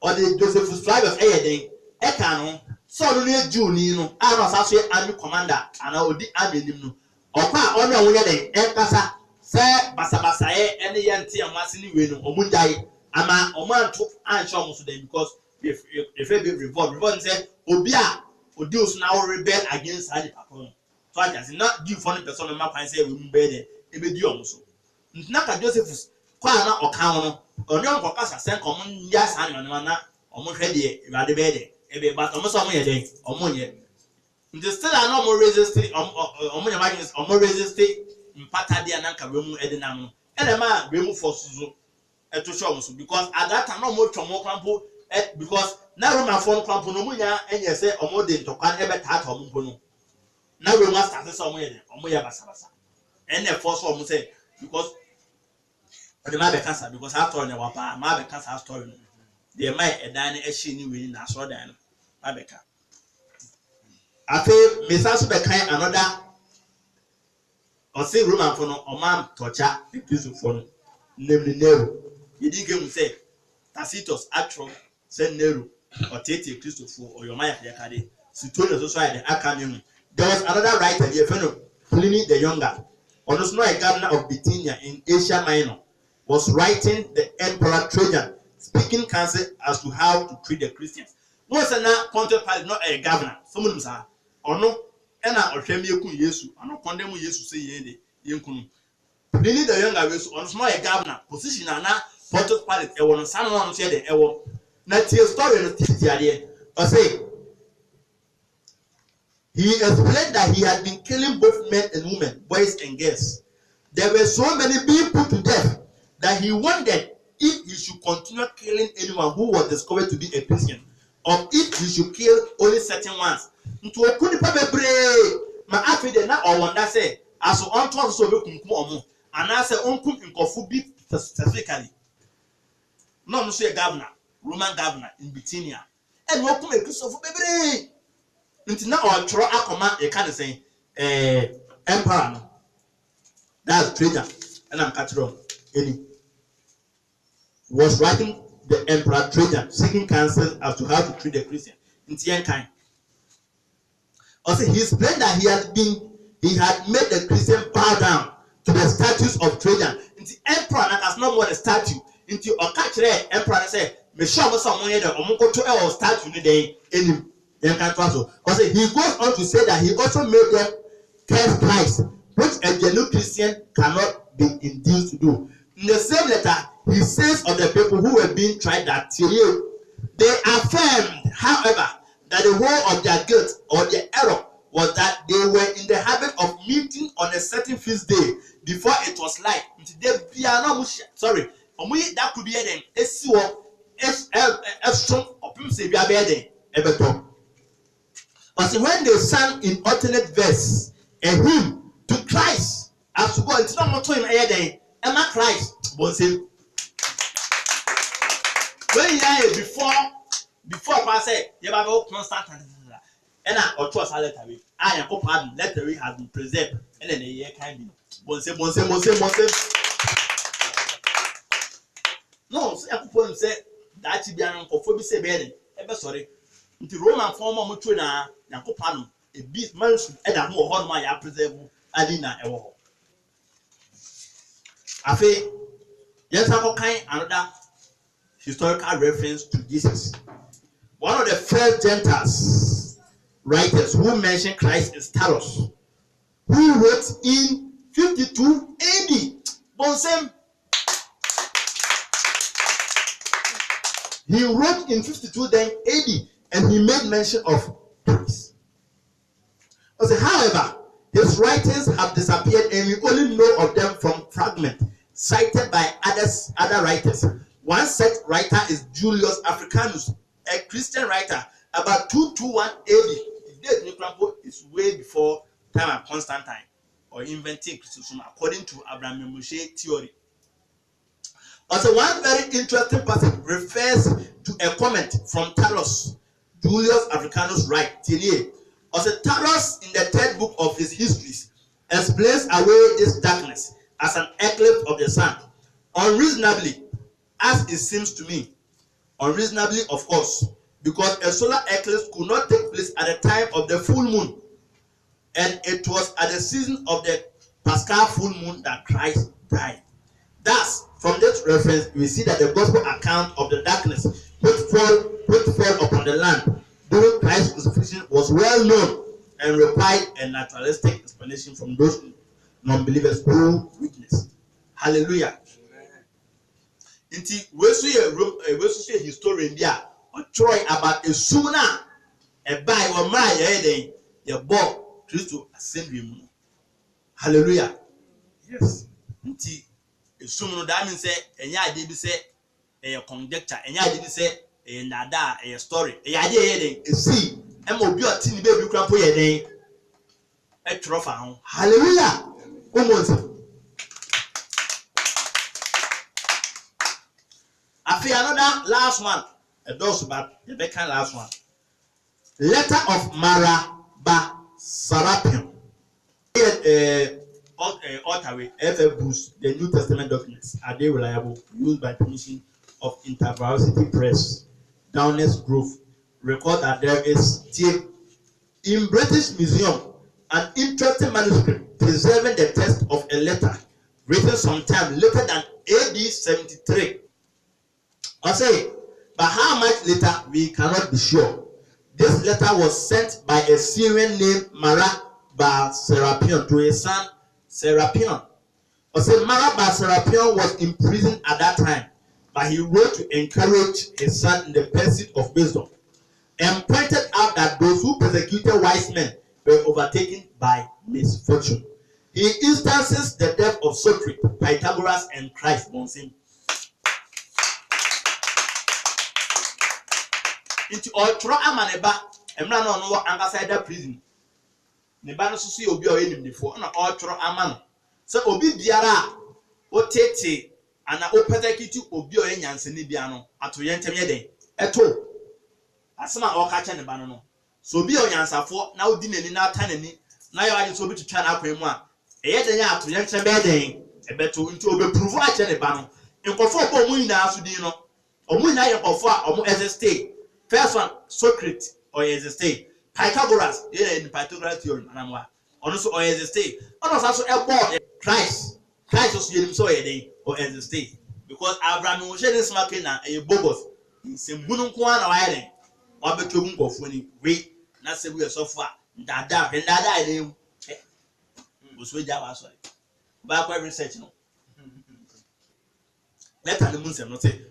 or the Josephus Flavius Ayading, Ekano, so near June, I was actually army commander, and I would be army. Or on your way, Empasa, Sir Basabasae, and the Yanti and Massini Wino, or Mundai. Ama oman to answer almost today because if they revolt say Obia Odius now rebel against Ali Papon. So I just not do funny person in my mind say we rebel it be do also. Naka Josephus Kwana or Kano or young Pocasa sent common yes and mana almost ready rather bed but almost on your day or more yet. Still are no more resisting or more resisting in Patadia Nanka Room Edinam and a man remove for Suzu. To show us because at that time no more crampo because now Roman phone crampo no munya and you say or more than to can ever touch or mumpono. Now we must start somewhere or moya basabasa. And the first one say because the mother cancer because after all the wapa, mother cancer story. They might a dine a shiny winning as well than Mabeka. I feel Miss Asubeka another or say Roman phone or ma'am torture the piece of phone, namely Nero. You didn't say Tacitus Atro, Saint Nero, or Tete Christopher, or your Maya Yakade, Suetonius also had the Academy. There was another writer, the fellow Pliny the Younger, also a governor of Bithynia in Asia Minor, was writing the Emperor Trajan, speaking counsel as to how to treat the Christians. Once a now, Pontius Pilate not a governor, someone was or no, and I or Shemiaku Yesu, and no condemn Yesu say Yende, Yankunu. Pliny the Younger was on a governor, position and now. Pontius Pilate, a one someone said the ewo. Not your story of the idea. Or say, he explained that he had been killing both men and women, boys and girls. There were so many being put to death that he wondered if he should continue killing anyone who was discovered to be a Christian, or if he should kill only certain ones. Into a kuni pabebre, my affidavit na or one that say, as on to so be kumku and I say unkum in kofubi specifically. No, say a governor, Roman governor in Bithynia, and welcome a Christopher baby. Until now, I'll throw a command a kind of saying, Emperor. That's Trajan, and I'm catching on. Any was writing the Emperor Trajan, seeking counsel as to how to treat the Christian in Tiankai. Also, he explained that he had made the Christian bow down to the statues of Trajan. In the Emperor that has not more a statue. Into a catch there, Emperor say, me show me someone here, or to our statue today. Any because he goes on to say that he also made them curse Christ, which a genuine Christian cannot be induced to do. In the same letter, he says of the people who were being tried that they affirmed, however, that the whole of their guilt or their error was that they were in the habit of meeting on a certain feast day before it was light. Sorry. That could be then but when they sang in alternate verse a hymn to Christ, as to go it's not more to him Emma Christ was him. When you before I say you have all constant and I or trust letter I am pardon letter has been preserved and then the year can be no, say that you be an uncle say bedding. Ever sorry. Into Roman form of Mutrina, Yacopanum, a beast mansion, and a more horn my preserve adina ewo afi yes kind another historical reference to Jesus. One of the first Gentiles writers who mentioned Christ is Taros, who wrote in 52 AD. Bonsem. He wrote in 52 then AD, and he made mention of Christ. However, his writings have disappeared, and we only know of them from fragments cited by other writers. One such writer is Julius Africanus, a Christian writer, about 221 AD. The date Nicolampo is way before time of Constantine or inventing Christendom, according to Abraham Moshe theory. Also, one very interesting passage refers to a comment from Taros. Julius Africanus writes, also, Taros in the third book of his histories explains away this darkness as an eclipse of the sun. Unreasonably, as it seems to me, unreasonably, of course, because a solar eclipse could not take place at the time of the full moon, and it was at the season of the Paschal full moon that Christ died. Thus, from this reference, we see that the gospel account of the darkness which fell upon the land during Christ's crucifixion was well known and required a naturalistic explanation from those non-believers who witnessed. Hallelujah. Inti wesu ye historian bi a ɔtwerɛ about a sooner a by or my yɛden yɛbɔ Kristo assembly mu. Hallelujah. Yes. Inti esum no that means say enya ade bi say ɛyɛ conjecture, enya ade bi say ɛyɛ nada, ɛyɛ story, ɛyɛ ade yɛden esi ɛma obi ɔte ni baby kura po yɛden ɛtwerɛ fa ho. Hallelujah. Omonti. Afi another last one. A dose but the second last one. Letter of Marabasarapion. Ottawa FF Boost, the New Testament documents, are they reliable? Used by permission of InterVarsity Press, Downers Grove. Record that there is still in British Museum an interesting manuscript preserving the text of a letter written sometime later than AD 73. I say, but how much later we cannot be sure. This letter was sent by a Syrian named Marabasarapion to his son Serapion. I say Marabasarapion was in prison at that time, but he wrote to encourage his son in the pursuit of wisdom, and pointed out that those who persecuted wise men were overtaken by misfortune. He instances the death of Socrates, Pythagoras, and Christ. Bonsim. Into all tro amaneba emra no no ankasida prison ne ba no so obi o enim defo na all tro amano so obi biara o tete ana o persecute obi o enyansene bia no ato yentem ye den eto asema o ka che ne ba no so obi o nyansafo na odi nani na atanani na yo ade so obi twitwa na akwan mu a eye den ya ato yentem be den ebeto nti obe prove a che ne ba no nkofo ko mu nyina so din no omu nyina ye nkofo a omu existe. First one, Socrates or existe. Pythagoras, in Pythagoras theorem, and also or existe. Also, a boy, Christ was so a day or existe. Because Abraham was sharing smoking a bobos in some Bunukwan or Island, or between go for any great, not say we are so far. Dada, and Dada, name was with Java. Back by research. Let the moon say,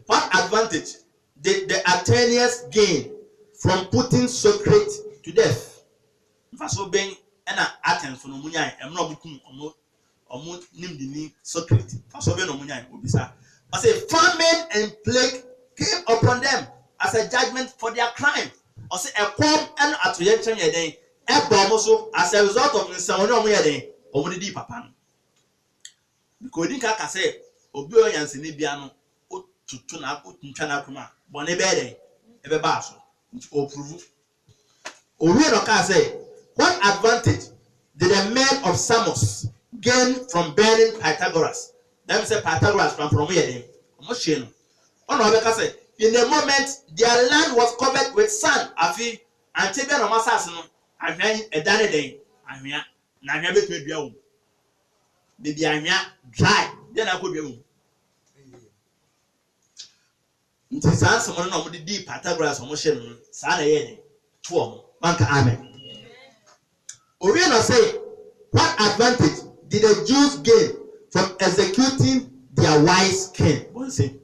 what advantage did the Athenians gain from putting Socrates to death? Faso ben ena Athens for no munya emno bukum omo nim di Socrates. Faso ben no munya obisa. I say famine and plague came upon them as a judgment for their crime. I say a quam and atoyenchem yeden e bomb so as a result of nsawoni omo yeden omo di papa. Because dinka ka say obi o yansene bia no tutu na ntwa na kuma bone be den e be ba so o prove owie no ka say what advantage did the men of Samos gain from burning Pythagoras? Them say Pythagoras from here den omo hye no ono be ka say in the moment their land was covered with sand afi ante be no masase no ahwan edane den ahwan na ahwan be twa dua wo maybe anya dry then I could be nti saa nsɛm no na di Pythagoras ɔmo hyɛ no saa na yɛ ne to ɔmo banka amen. Owie na say, what advantage did the Jews gain from executing their wise king? One say,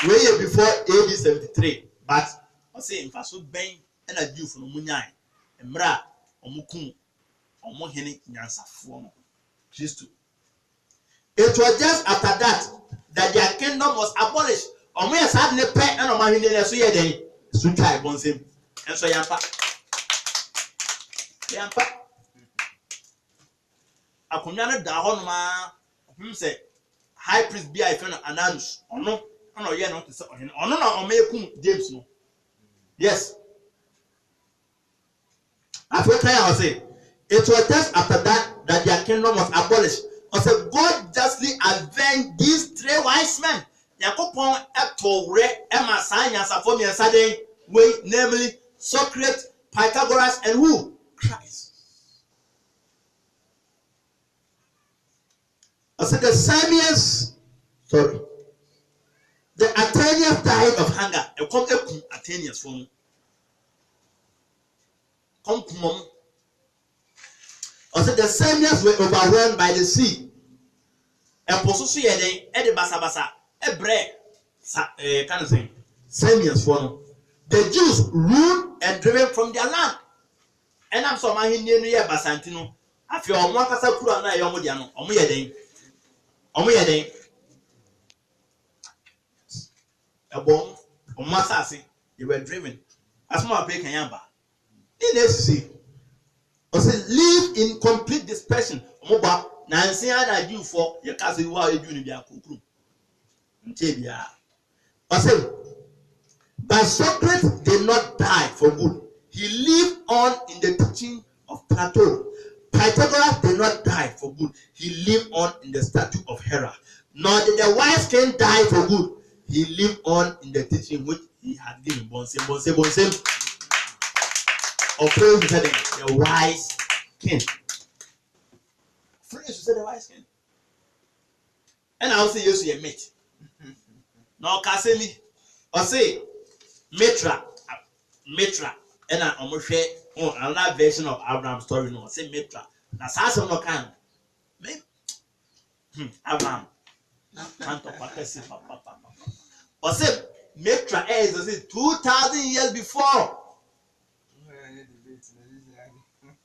way before AD 73, but I say in fact so bang and a Jew from Munyai and Mra Omukum Omohene Nyansafo Christo. It was just after that their kingdom was abolished. Omo yes had ne pay and Omahene so ye den so try bonsem and so yampa akonya no da ho no ma say high priest bi a ife no Ananus ono na oye no to say ohene ono na omekum James no yes after I say it was just after that their kingdom was abolished. I said God justly avenged these three wise men. Yakopon etore ema sanyasa for me saden way, namely Socrates, Pythagoras, and who? Christ. I said the Athenians died of hunger. And come Athenians for me. Come. I said the Samians were overwhelmed by the sea. And Posusu yede edi basa ebre kind of thing. Samians for me. The Jews ruled and driven from their land. And I'm so man here near Basantino. I feel on one casa kura na yomudiano. Omuyeden. A bomb on Masasi, they were driven. As more big yamba. In SC. I said, live in complete dispersion. Omoba, Nancy and you for your cousin who are you doing their cookroom. I said, but Socrates did not die for good. He lived on in the teaching of Plato. Pythagoras did not die for good. He lived on in the statue of Hera. Nor did the wise king die for good. He lived on in the teaching which he had given. Bonsem. Or praise the wise king. Praise the wise king. And I will say, yes, you mate. Now, Kasemi, or say, Mitra, and I'm almost another version of Abraham's story. No, say Mitra. Now, Sasa no can. Abraham. Or say Mitra is 2,000 years before.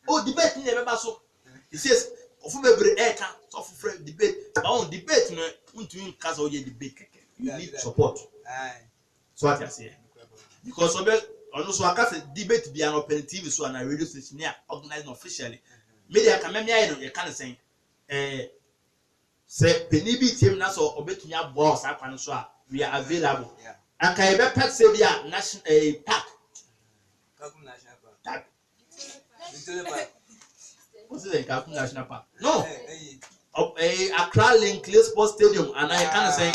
Oh, debate never so. He says, of every air so for debate. Oh, debate no to debate. You need support. So what I say. Because also I can't debate be an open TV so and a radio station here organized officially. Media can you can't say say Penibi team na so obetunya boss akwan so we are available. And can you pet say bia national park. What's it like National Park? No. Accra Linkley Sports Stadium and I can say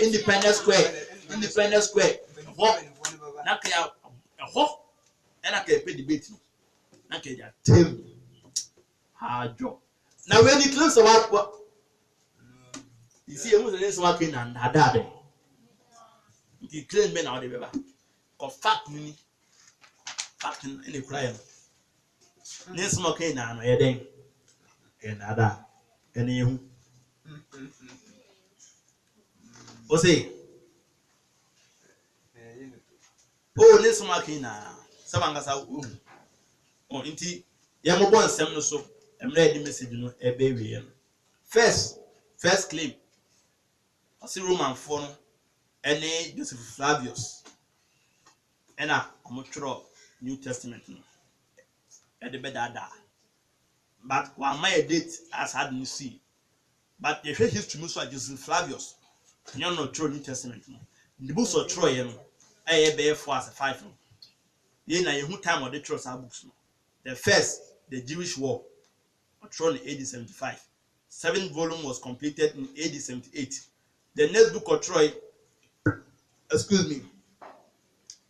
Independence Square. What? And I can pay debate. I can tell you. Hard job. Now when it looks about what you see, who's the next working and had that. He claimed men out of the of fact in the crime. This smoking now, and other, and you. What's it? Oh, this smoking now. Someone has a womb. Oh, indeed, Yamobon Semno so, and read the message, a baby. First claim. I see Roman phone, and Joseph Flavius, and I'm New Testament. At the bed but one my date as had you see. But the history most of Joseph Flavius, you know, true New Testament. The books of Troy, I bear 4 as a 5. Ye na who time of the trust our books. The first, the Jewish War, thrown in AD 75. 7th volume was completed in AD 78. The next book of Troy,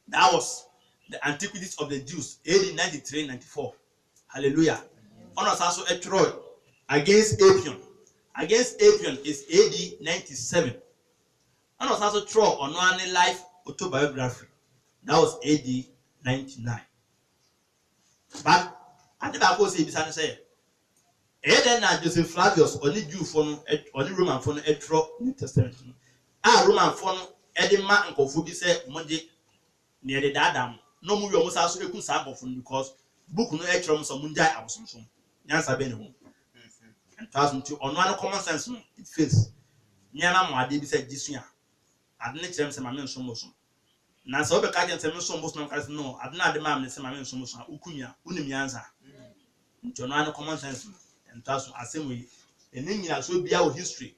that was the Antiquities of the Jews, AD 93-94. Hallelujah. On also a Troy against Apion. Against Apion is AD 97. On also Troy on one life autobiography. That was AD 99. But I think I was say, Eden and Joseph Flavius only Jew phone, only Roman phone, a Troy New Testament. Roman phone, Eddie Man and Kofubi said, Monday near the Dadam. No more almost also a good sample phone because book no extra some Munjai Absum. Yansa Benham. And 2002 on one common sense, it feels. Nyana Madi said this year. I didn't tell him my some motion. Now, so the Kajan tell me some most no, I did not demand the same some motion, Ukunya, Unimianza. John common sense. And that's the same way. And then you should be our history.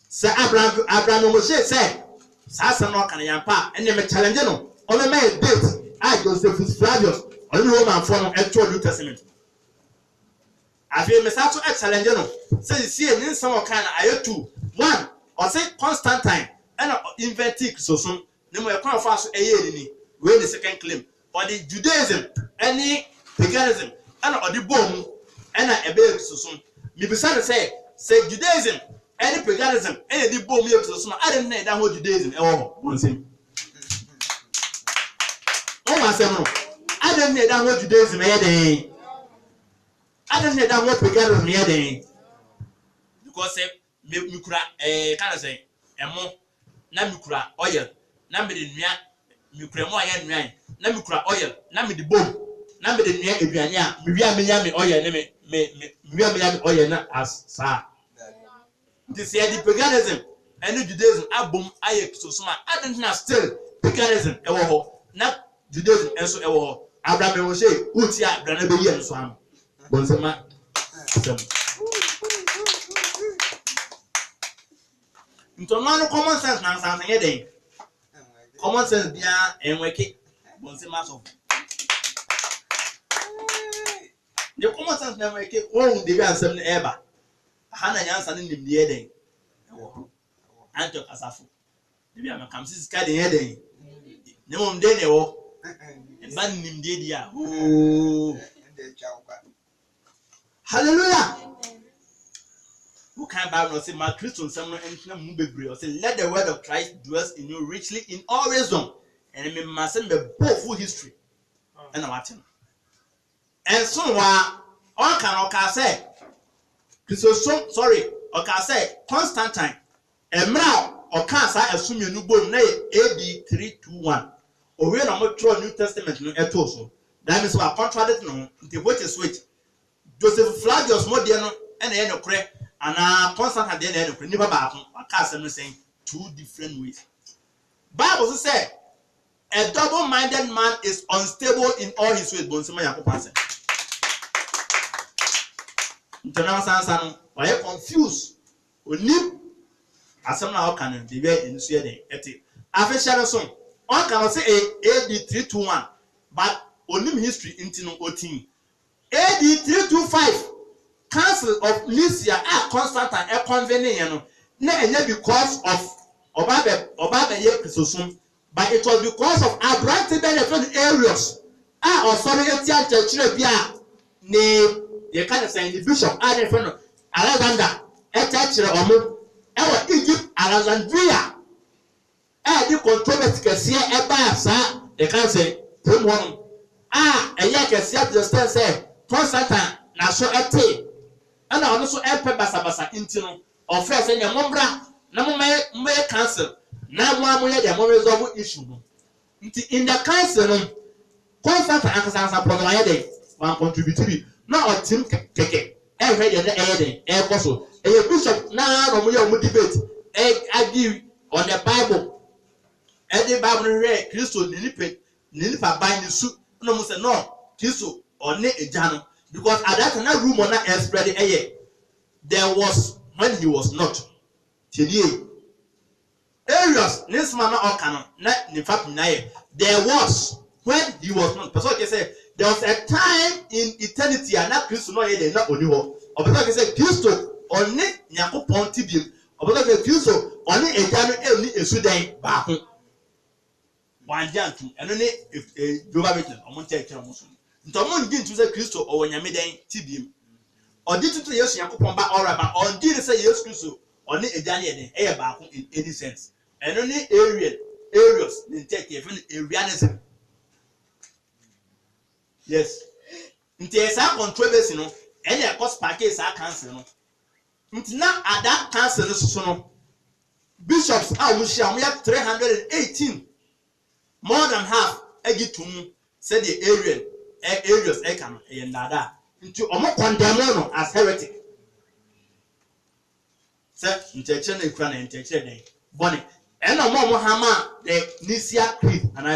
Sir Abraham Moshe said, Sasa no can yampa, and then challenge no. On the man date, I Josephus Flavius, on the Roman form of actual New Testament. I feel Messato at Challengeno. Say, see, and some kind of two. One, or say Constantine, and invented so soon. No more fast a year when the second claim. Or the Judaism, any paganism, and or the bomb, and a baby so soon. Me beside say Judaism, any paganism, any the bomb so soon. I didn't know that whole Judaism. Oh, one thing. Oh, my son, I didn't know that whole Judaism. I don't know that what paganism here then. Because me kura kind of say emo na me kura oil na me de nua me kura mo aya nua na me kura oil na me de bom na me de nua aduane a me wia me nya me oil na me wia me nya me oil na as sa this here the paganism and Judaism abom aye sosoma I don't know still paganism e wo ho na Judaism enso e wo ho Abraham wo say uti a brana be yi enso am Bonsema. Ntomano common sense na nsansan ye den. Common sense bia enweke. Bonsema so. The common sense na enweke won dey ansem na eba. Ha na nyansa ne nim ye den. Ewo. Anto kasafo. Dey bia makam sika den ye den. Ne mom den ne wo. Ba nim dey dia. Oh. Hallelujah. Who can Bible say my Christian someone and bebre or say let the word of Christ dwell in you richly in all wisdom and me must be both history and Martin. And so all can say sorry or can say Constantine and now or can say assume you born AD 321 or we no more New Testament no etoso that means we are contradicting no the which is which Joseph Flavius Modiano and the Enocre and Constantine and the Niba Bakum are casting saying two different ways. Bible says a double-minded man is unstable in all his ways. Bonsema Yakopase. International why you confused? Only as some now can be very in Sweden. Official song. One can say AD 321, but only history into no 18. AD 325, Council of Lycia at Constantine a convening, not because of Obabe Yekisosum, but it was because of Abraham benefit areas. Or sorry, church name the kind of saying the bishop Alexander, a church or our Egypt, Alexandria. The controversy can see a bar, they can say, a yak just say. Constantine na so ete ana ono so empe basabasa intino of first say mombra na mo may cancel na mo amoye de mo resolve issue no nti in the council no Constantine akasa problem aye dey one contribute na o team keke e hwe de na de e koso e bishop na no mo ye o debate e argue on the Bible and the Bible re Christo ni pa ban ni su no mo say no Christo or ne ejano because at that time room on that spread there was when he was not areas this man or in fact there was when he was not person can say there was a time in eternity and that Christ no here not only or because can say Christ on ne Yakopon tibim or because Christ on ne ejano e ni esudan ba ho one jantu and ne if Jehovah Witness o mo take care mo so ntomo ndi ntu se Kristo o wanyame den tibiem Or did to yes, Yankupomba or about or did say yes, Crusoe, or any Daniel, air back in any sense. And only areas in take even Arianism. Yes. There's a controversy, no, and a cost package are cancelled. Now at that council, no, bishops are we have 318. More than half, Egitum said the areas Ekam and Nada into Omo condemn as heretic. Sir, intention Ukraine intention Bonnie. And no more Muhammad, the Nicaea Creed, and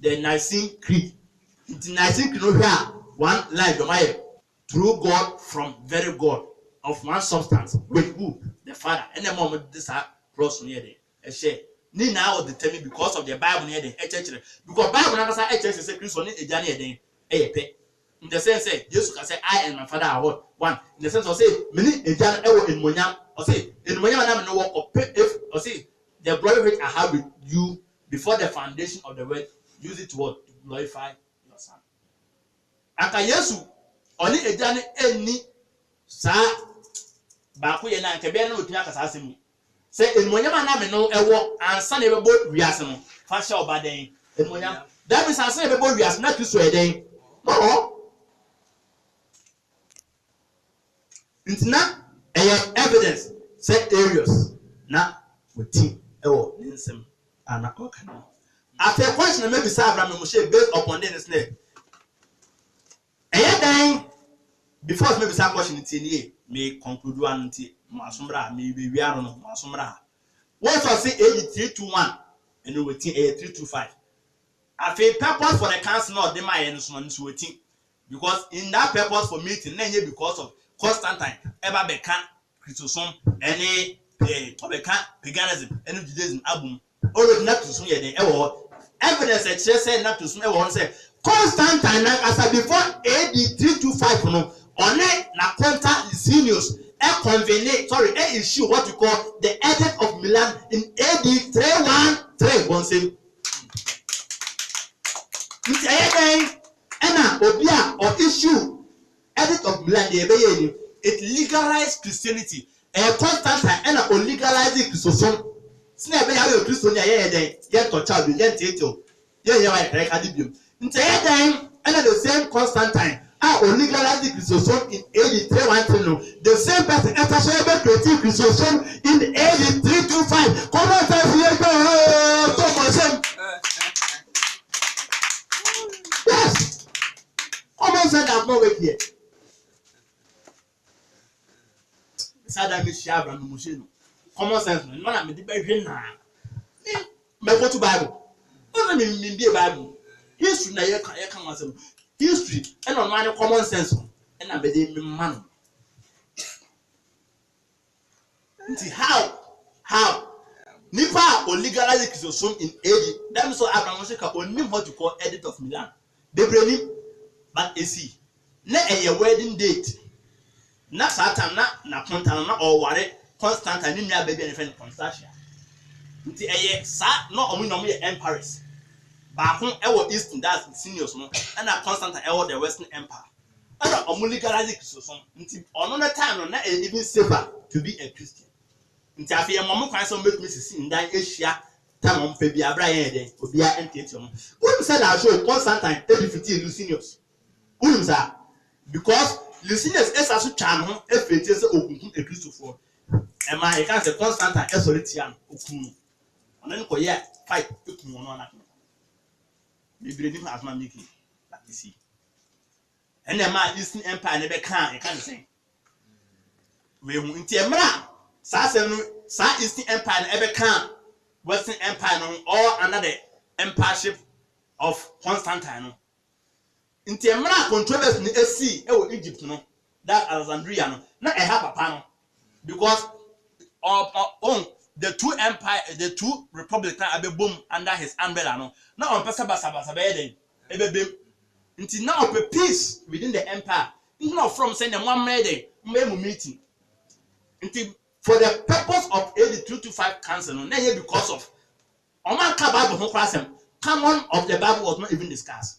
the Nicene Creed. The Nicene Creed, one life, through God from very God of one substance with who? The Father. And the moment this cross near the share. Ni now determined because of the Bible near the church. Because Bible never say church is a Christian a journey a pay. In the sense, Jesus can say, I and my Father are one. In the sense of say, many a journey in Monyam, or say, in Monyam, no work or pay if, or say, the glory which I have with you before the foundation of the world, use it to what? To glorify your Son. Aka Yesu, only a journey any sa Baku Yana and Kabana with Nakasasimu. Say, in Monyam, I know a walk and Sunday about Riasano, Fasha by day. In Monyam, that is I say about Rias, not to swear day. No. It's not evidence, set areas, not with team, Ninsem, and a cock. After a question, maybe Sabra Moshe based upon this name. Then, before maybe some question in may conclude one Masumbra, maybe we are on Masumbra. What was it 8321 and we were 8325? I feel purpose for the council, not the my and waiting. Because in that purpose for meeting, then because of Constantine, ever become Christosome, any paganism, any Judaism album, already not to swing ever. Evidence that she said not to swing ever say Constantine as a before AD 325 no on it na contact Licinius a convenient a issue what you call the Edict of Milan in AD 313 one say Obia or issue Edict of Milan it legalized Christianity. Constantine and a legalized Christosome. Snap a Christian yet to child yet to and the same Constantine are legalized Christosome in AD 313. The same person ever created Christosome in AD 325. Come on, yes. Almost said I've not wait yet. Sada mi shabra no mushino. Common sense no na me de behwe na. Me go to Bible. No me be Bible. History na ye kan wasem. History and on man common sense no. And na be de me man. Nti how Nipa o legalize Christosome in AD. That means so Abraham Sheka onim what you call Edict of Milan. They bring but you see, na a wedding date. Na Satan na Constantine na or worry Constantine ni nua baby and friend Constantia. Nti eye sa no omo no me emperors. Ba ho e wo Eastern that's Licinius no and na Constantine e wo the Western Empire. And omo legalize Christosome. Nti ono na time no na even safer to be a Christian. Nti afia mo kwan so make me sisi ndan ehia time on pe bia bra yen den obi a entiety mo. Who said that show Constantine 350 Licinius? Who say because Licinius is also charm if it is okunkun a Christopher. And my can say Constantine is solitian okun. And then ko yeah fight okun no na. We believe as man making that you see. And the man Eastern Empire never can say. We nti emra sa Eastern Empire never can Western Empire no or another empireship of Constantine. In Temra controversy in SC, Egypt, no, that Alexandria, no, not a half a panel. Because on the two empire, the two republics are boom under his umbrella, no, not on Pasabasabasabede, until now of a peace within the empire, not from sending one meeting. Until for the purpose of 8225 council, no, because of Oman Bible, common of the Bible was not even discussed.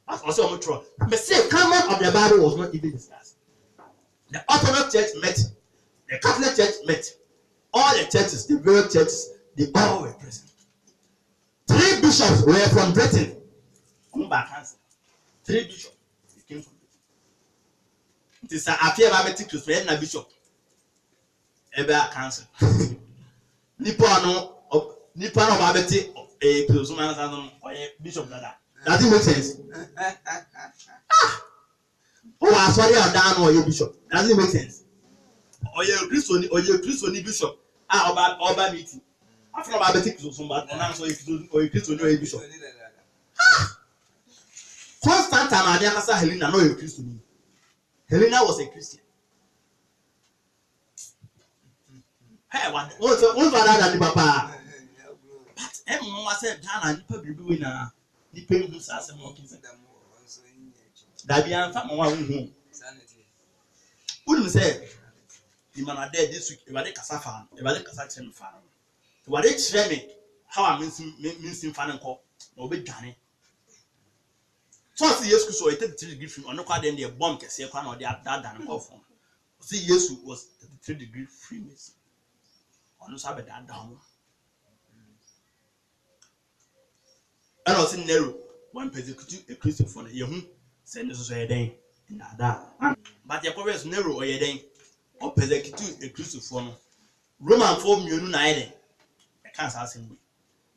Also true. But say common of the Bible was not even discussed. The Orthodox Church met, the Catholic Church met, all the churches, the various churches, they all were present. 3 bishops were from Britain. 3 bishops came from Britain. It is a fear about Christian and bishop. Ever cancel. Nippon Babeti, a Kuzuman or a bishop. Does it make sense? Oh, I'm sorry, I'm down or your bishop. Does it make sense? Or your Christian bishop. About meeting. After about the tickets or somebody, or a Christian or a bishop. Constantine Adiakasa Helena, no a Christian. Helena was a Christian. Hey, what's that, Papa? But everyone said, Ghana, you probably be winner. The pain was as a monkey. That be a family home. Wouldn't say, the man are dead this week, if I take a safan, if I take a saxon farm. What it share me, how I mincing fan and call, no big Johnny. So I see yes, so I take 3 degree free, or no quite then the bomb can say, or they are that than a call from. See, yes, was 3 degree Freemason. On the Sabbath that down. And I was in narrow, one persecuted a Christian for the young, send us a day in that. But your progress narrow or a day, or persecuted a Christian for Roman form you united. I can't ask him.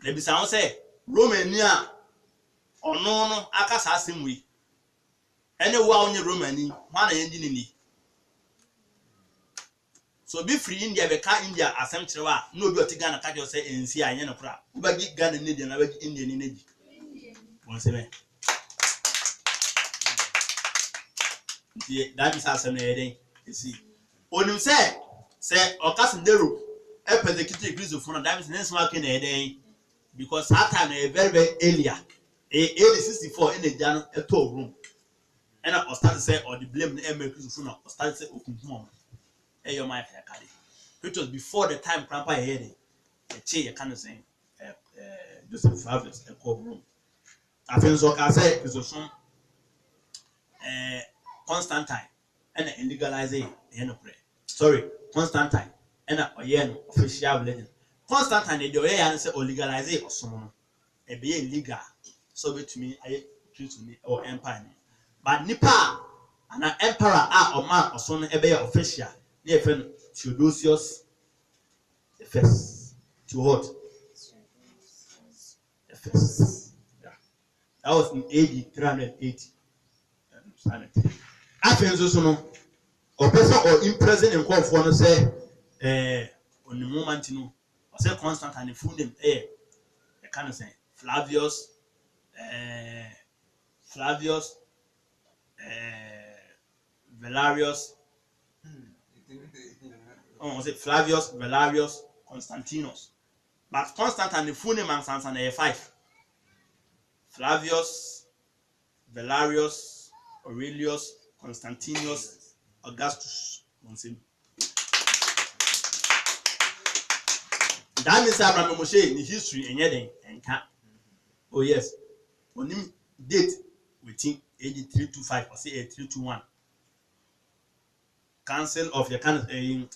There be sound say, Romania or no, I can't ask him. We anywhere on your Romani, one ending in. So be free India, be car India, as some travel, no be to Ghana, catch yourself and see I know crap. But get Ghana in Indian, I bet Indian in India. Once a man. That is as a day. You see. When you say, or Cousin Dero, a persecuted Christian from that is next marking a day because that time a very earlier, a 64 in the Jano, a 12 room. And I started to say, or the blame the American from or started to say, open mom. Hey, your my caddy. Which was before the time Grandpa had it. A chair, kind of saying, Joseph Fathers, a court room. I feel so I say, it's a son, Constantine, and an illegalizing, sorry, Constantine, and a official legend. Constantine, the way I say, or legalizing or someone, a being legal, so to me, I choose me or empire. But Nipa, and an emperor, or man, or son, a bear official. Near friend Theodosius the first to what? The first. Yeah. That was in AD 380. I think so. Or person or in present and call for say on the moment you know, or say Constantine and full name I can't say Flavius Valerius. Oh, was it Flavius Valerius Constantinus? But Constantine the full name and Sansan 5. Flavius Valerius Aurelius Constantinus Augustus. That means Abraham Moshe in history and yet and oh yes, on him date within 8325 or say 8321. Council of the Canon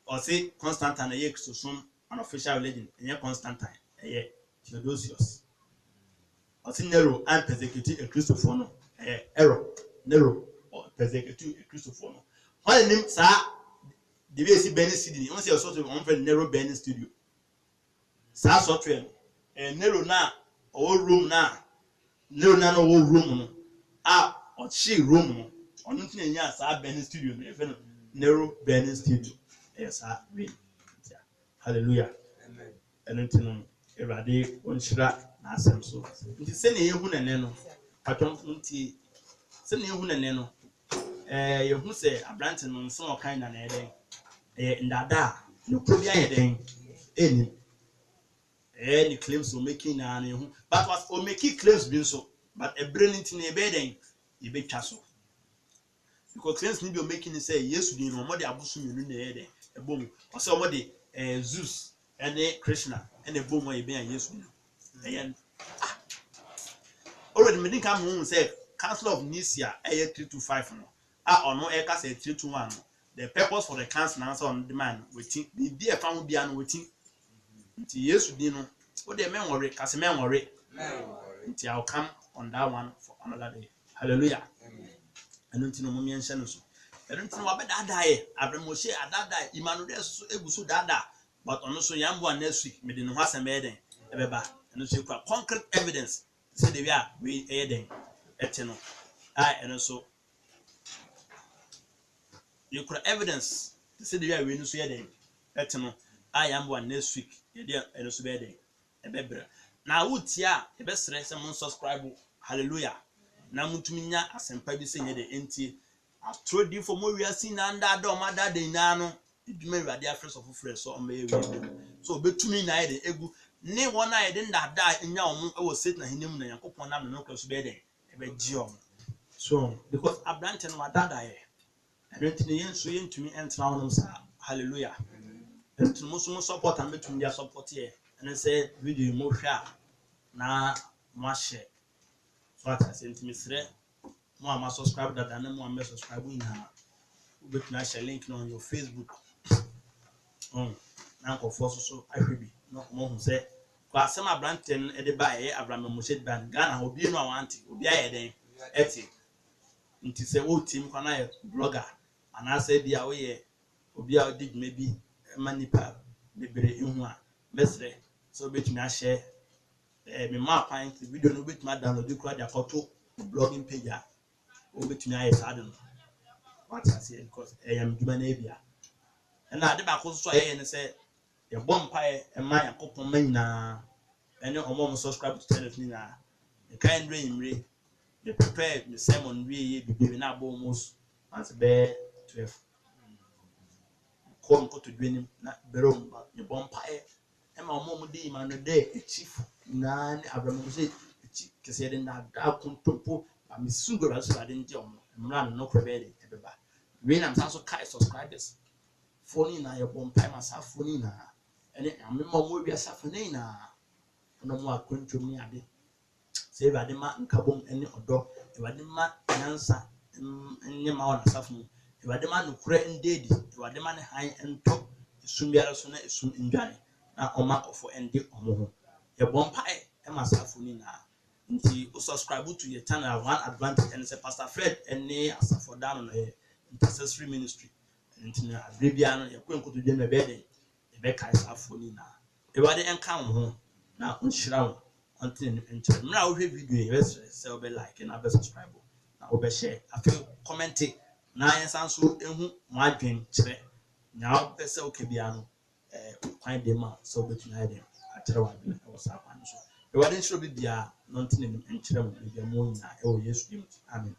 or say Constantine a to some unofficial religion and Constantine a Theodosius. Or say Nero and persecuted a Christopher error Nero or persecuted a Christopher. What the name sir the way see Benny Sydney, once you sort of one friend Nero Benny Studio. Sir software and Nero na or room na Nero na no room or she room or nothing ya sir Benny Studio Nero Benny Studio. Yes, read. Hallelujah. Amen. And until Erade on Shira Nasam so. It is sending you and Neno. Paton Unti sending you and Neno. You who say a Branton on some kind of a day. In that, you could be a day. Any claims to making an but was making claims being so, but a brilliant in a bedding, you be castle. Because claims need to making it say, yes, we know what the Abusu in the head. A boom or somebody Zeus and a Krishna and a boom way being yes and already many come home say Council of Nicaea 325 ono e ka say 321 the purpose for the cancer answer on demand wetin be a fan bia no wetin nti Yesu di no wo de men worry kase men worry nti I'll come on that one for another day. Hallelujah. Eno nti no mo mi enhye no so eno nti no wa be dada ye abremoshe adada imanu de so eguso dada but ono so yambo next week me de no asem be den ebeba eno so ekwa concrete evidence say the we den etino eno so you could evidence to say the way we no so den etino yambo next week ye de eno so be den ebebra na wutia ebesere se mon subscribe. Hallelujah. Na mutumi nya asempa bi se nye de enti atrodi for mo wiase na nda da o mada de na no eduma wiade afre so fofre so o me wi so betumi na ye de egu ne wona ye de nda da nya o mo e wo set na hinim na yakopon na no kwaso be de e be gi o so because abrante no wadada ye enti ne yen so yentumi entra wonom sa. Hallelujah. Enti mo so mo support am betumi dia support ye ene say video mo hwa na mo share so ata senti misre mo ama subscribe dada na mo am subscribe ina ubetuna share link no on your Facebook na ko force so ahwebi no mo hu say kwa asem abranten e de ba ye Abraham Moshe ban Ghana obi no awanti obi aye den eti nti say wo team kwa na blogger ana say bia wo ye obi a dig maybe manipa bebre ihu a mesre so betuna share me ma pan video no betuma download kura dia photo blogging page a o betuma aye sad no what I say because I am human abia and na de ba ko so aye ne say ye bom pae e ma yakopon ma nyina ene omo subscribe to channel ni na e kan dream the prepare the sermon we be na bo almost as be 12 ko to dwenim na berom ye bom pae e ma omo di ma no de chief na ni Abraham say kese de na da kontompo ba mi sungora so ade nje omo mra no ko be de e beba we na so kai subscribers phone na ye bom pae ma sa phone na ene amema mo wi asafane na no mo akontwom ni ade say ba de ma nkabom ene odo e ba de ma nyansa enye ma wona asafo mu e ba de ma nokura ndedi e ba de ma ne han ento esumbiara so na esum ndwane na oma kofo ende omo ho ye bom pae e ma asafo ni na nti o subscribe to your channel one advantage and say Pastor Fred ene asafo dan no intercessory ministry nti na abrebia no ye kwenkoto dwe na be den e be kai asafo ni na e ba de enka ho na unhyira wo until enter mra wo video e be say be like na be subscribe na wo be share afi comment na yensan so ehu mo adwen kire na wo be say o kebia no kwan de ma so betuna dem akire wa bi e wo sa kwan so e wa den shiro bi bia no until nim enkyere mo bia mo nyina e wo Yesu dim amen.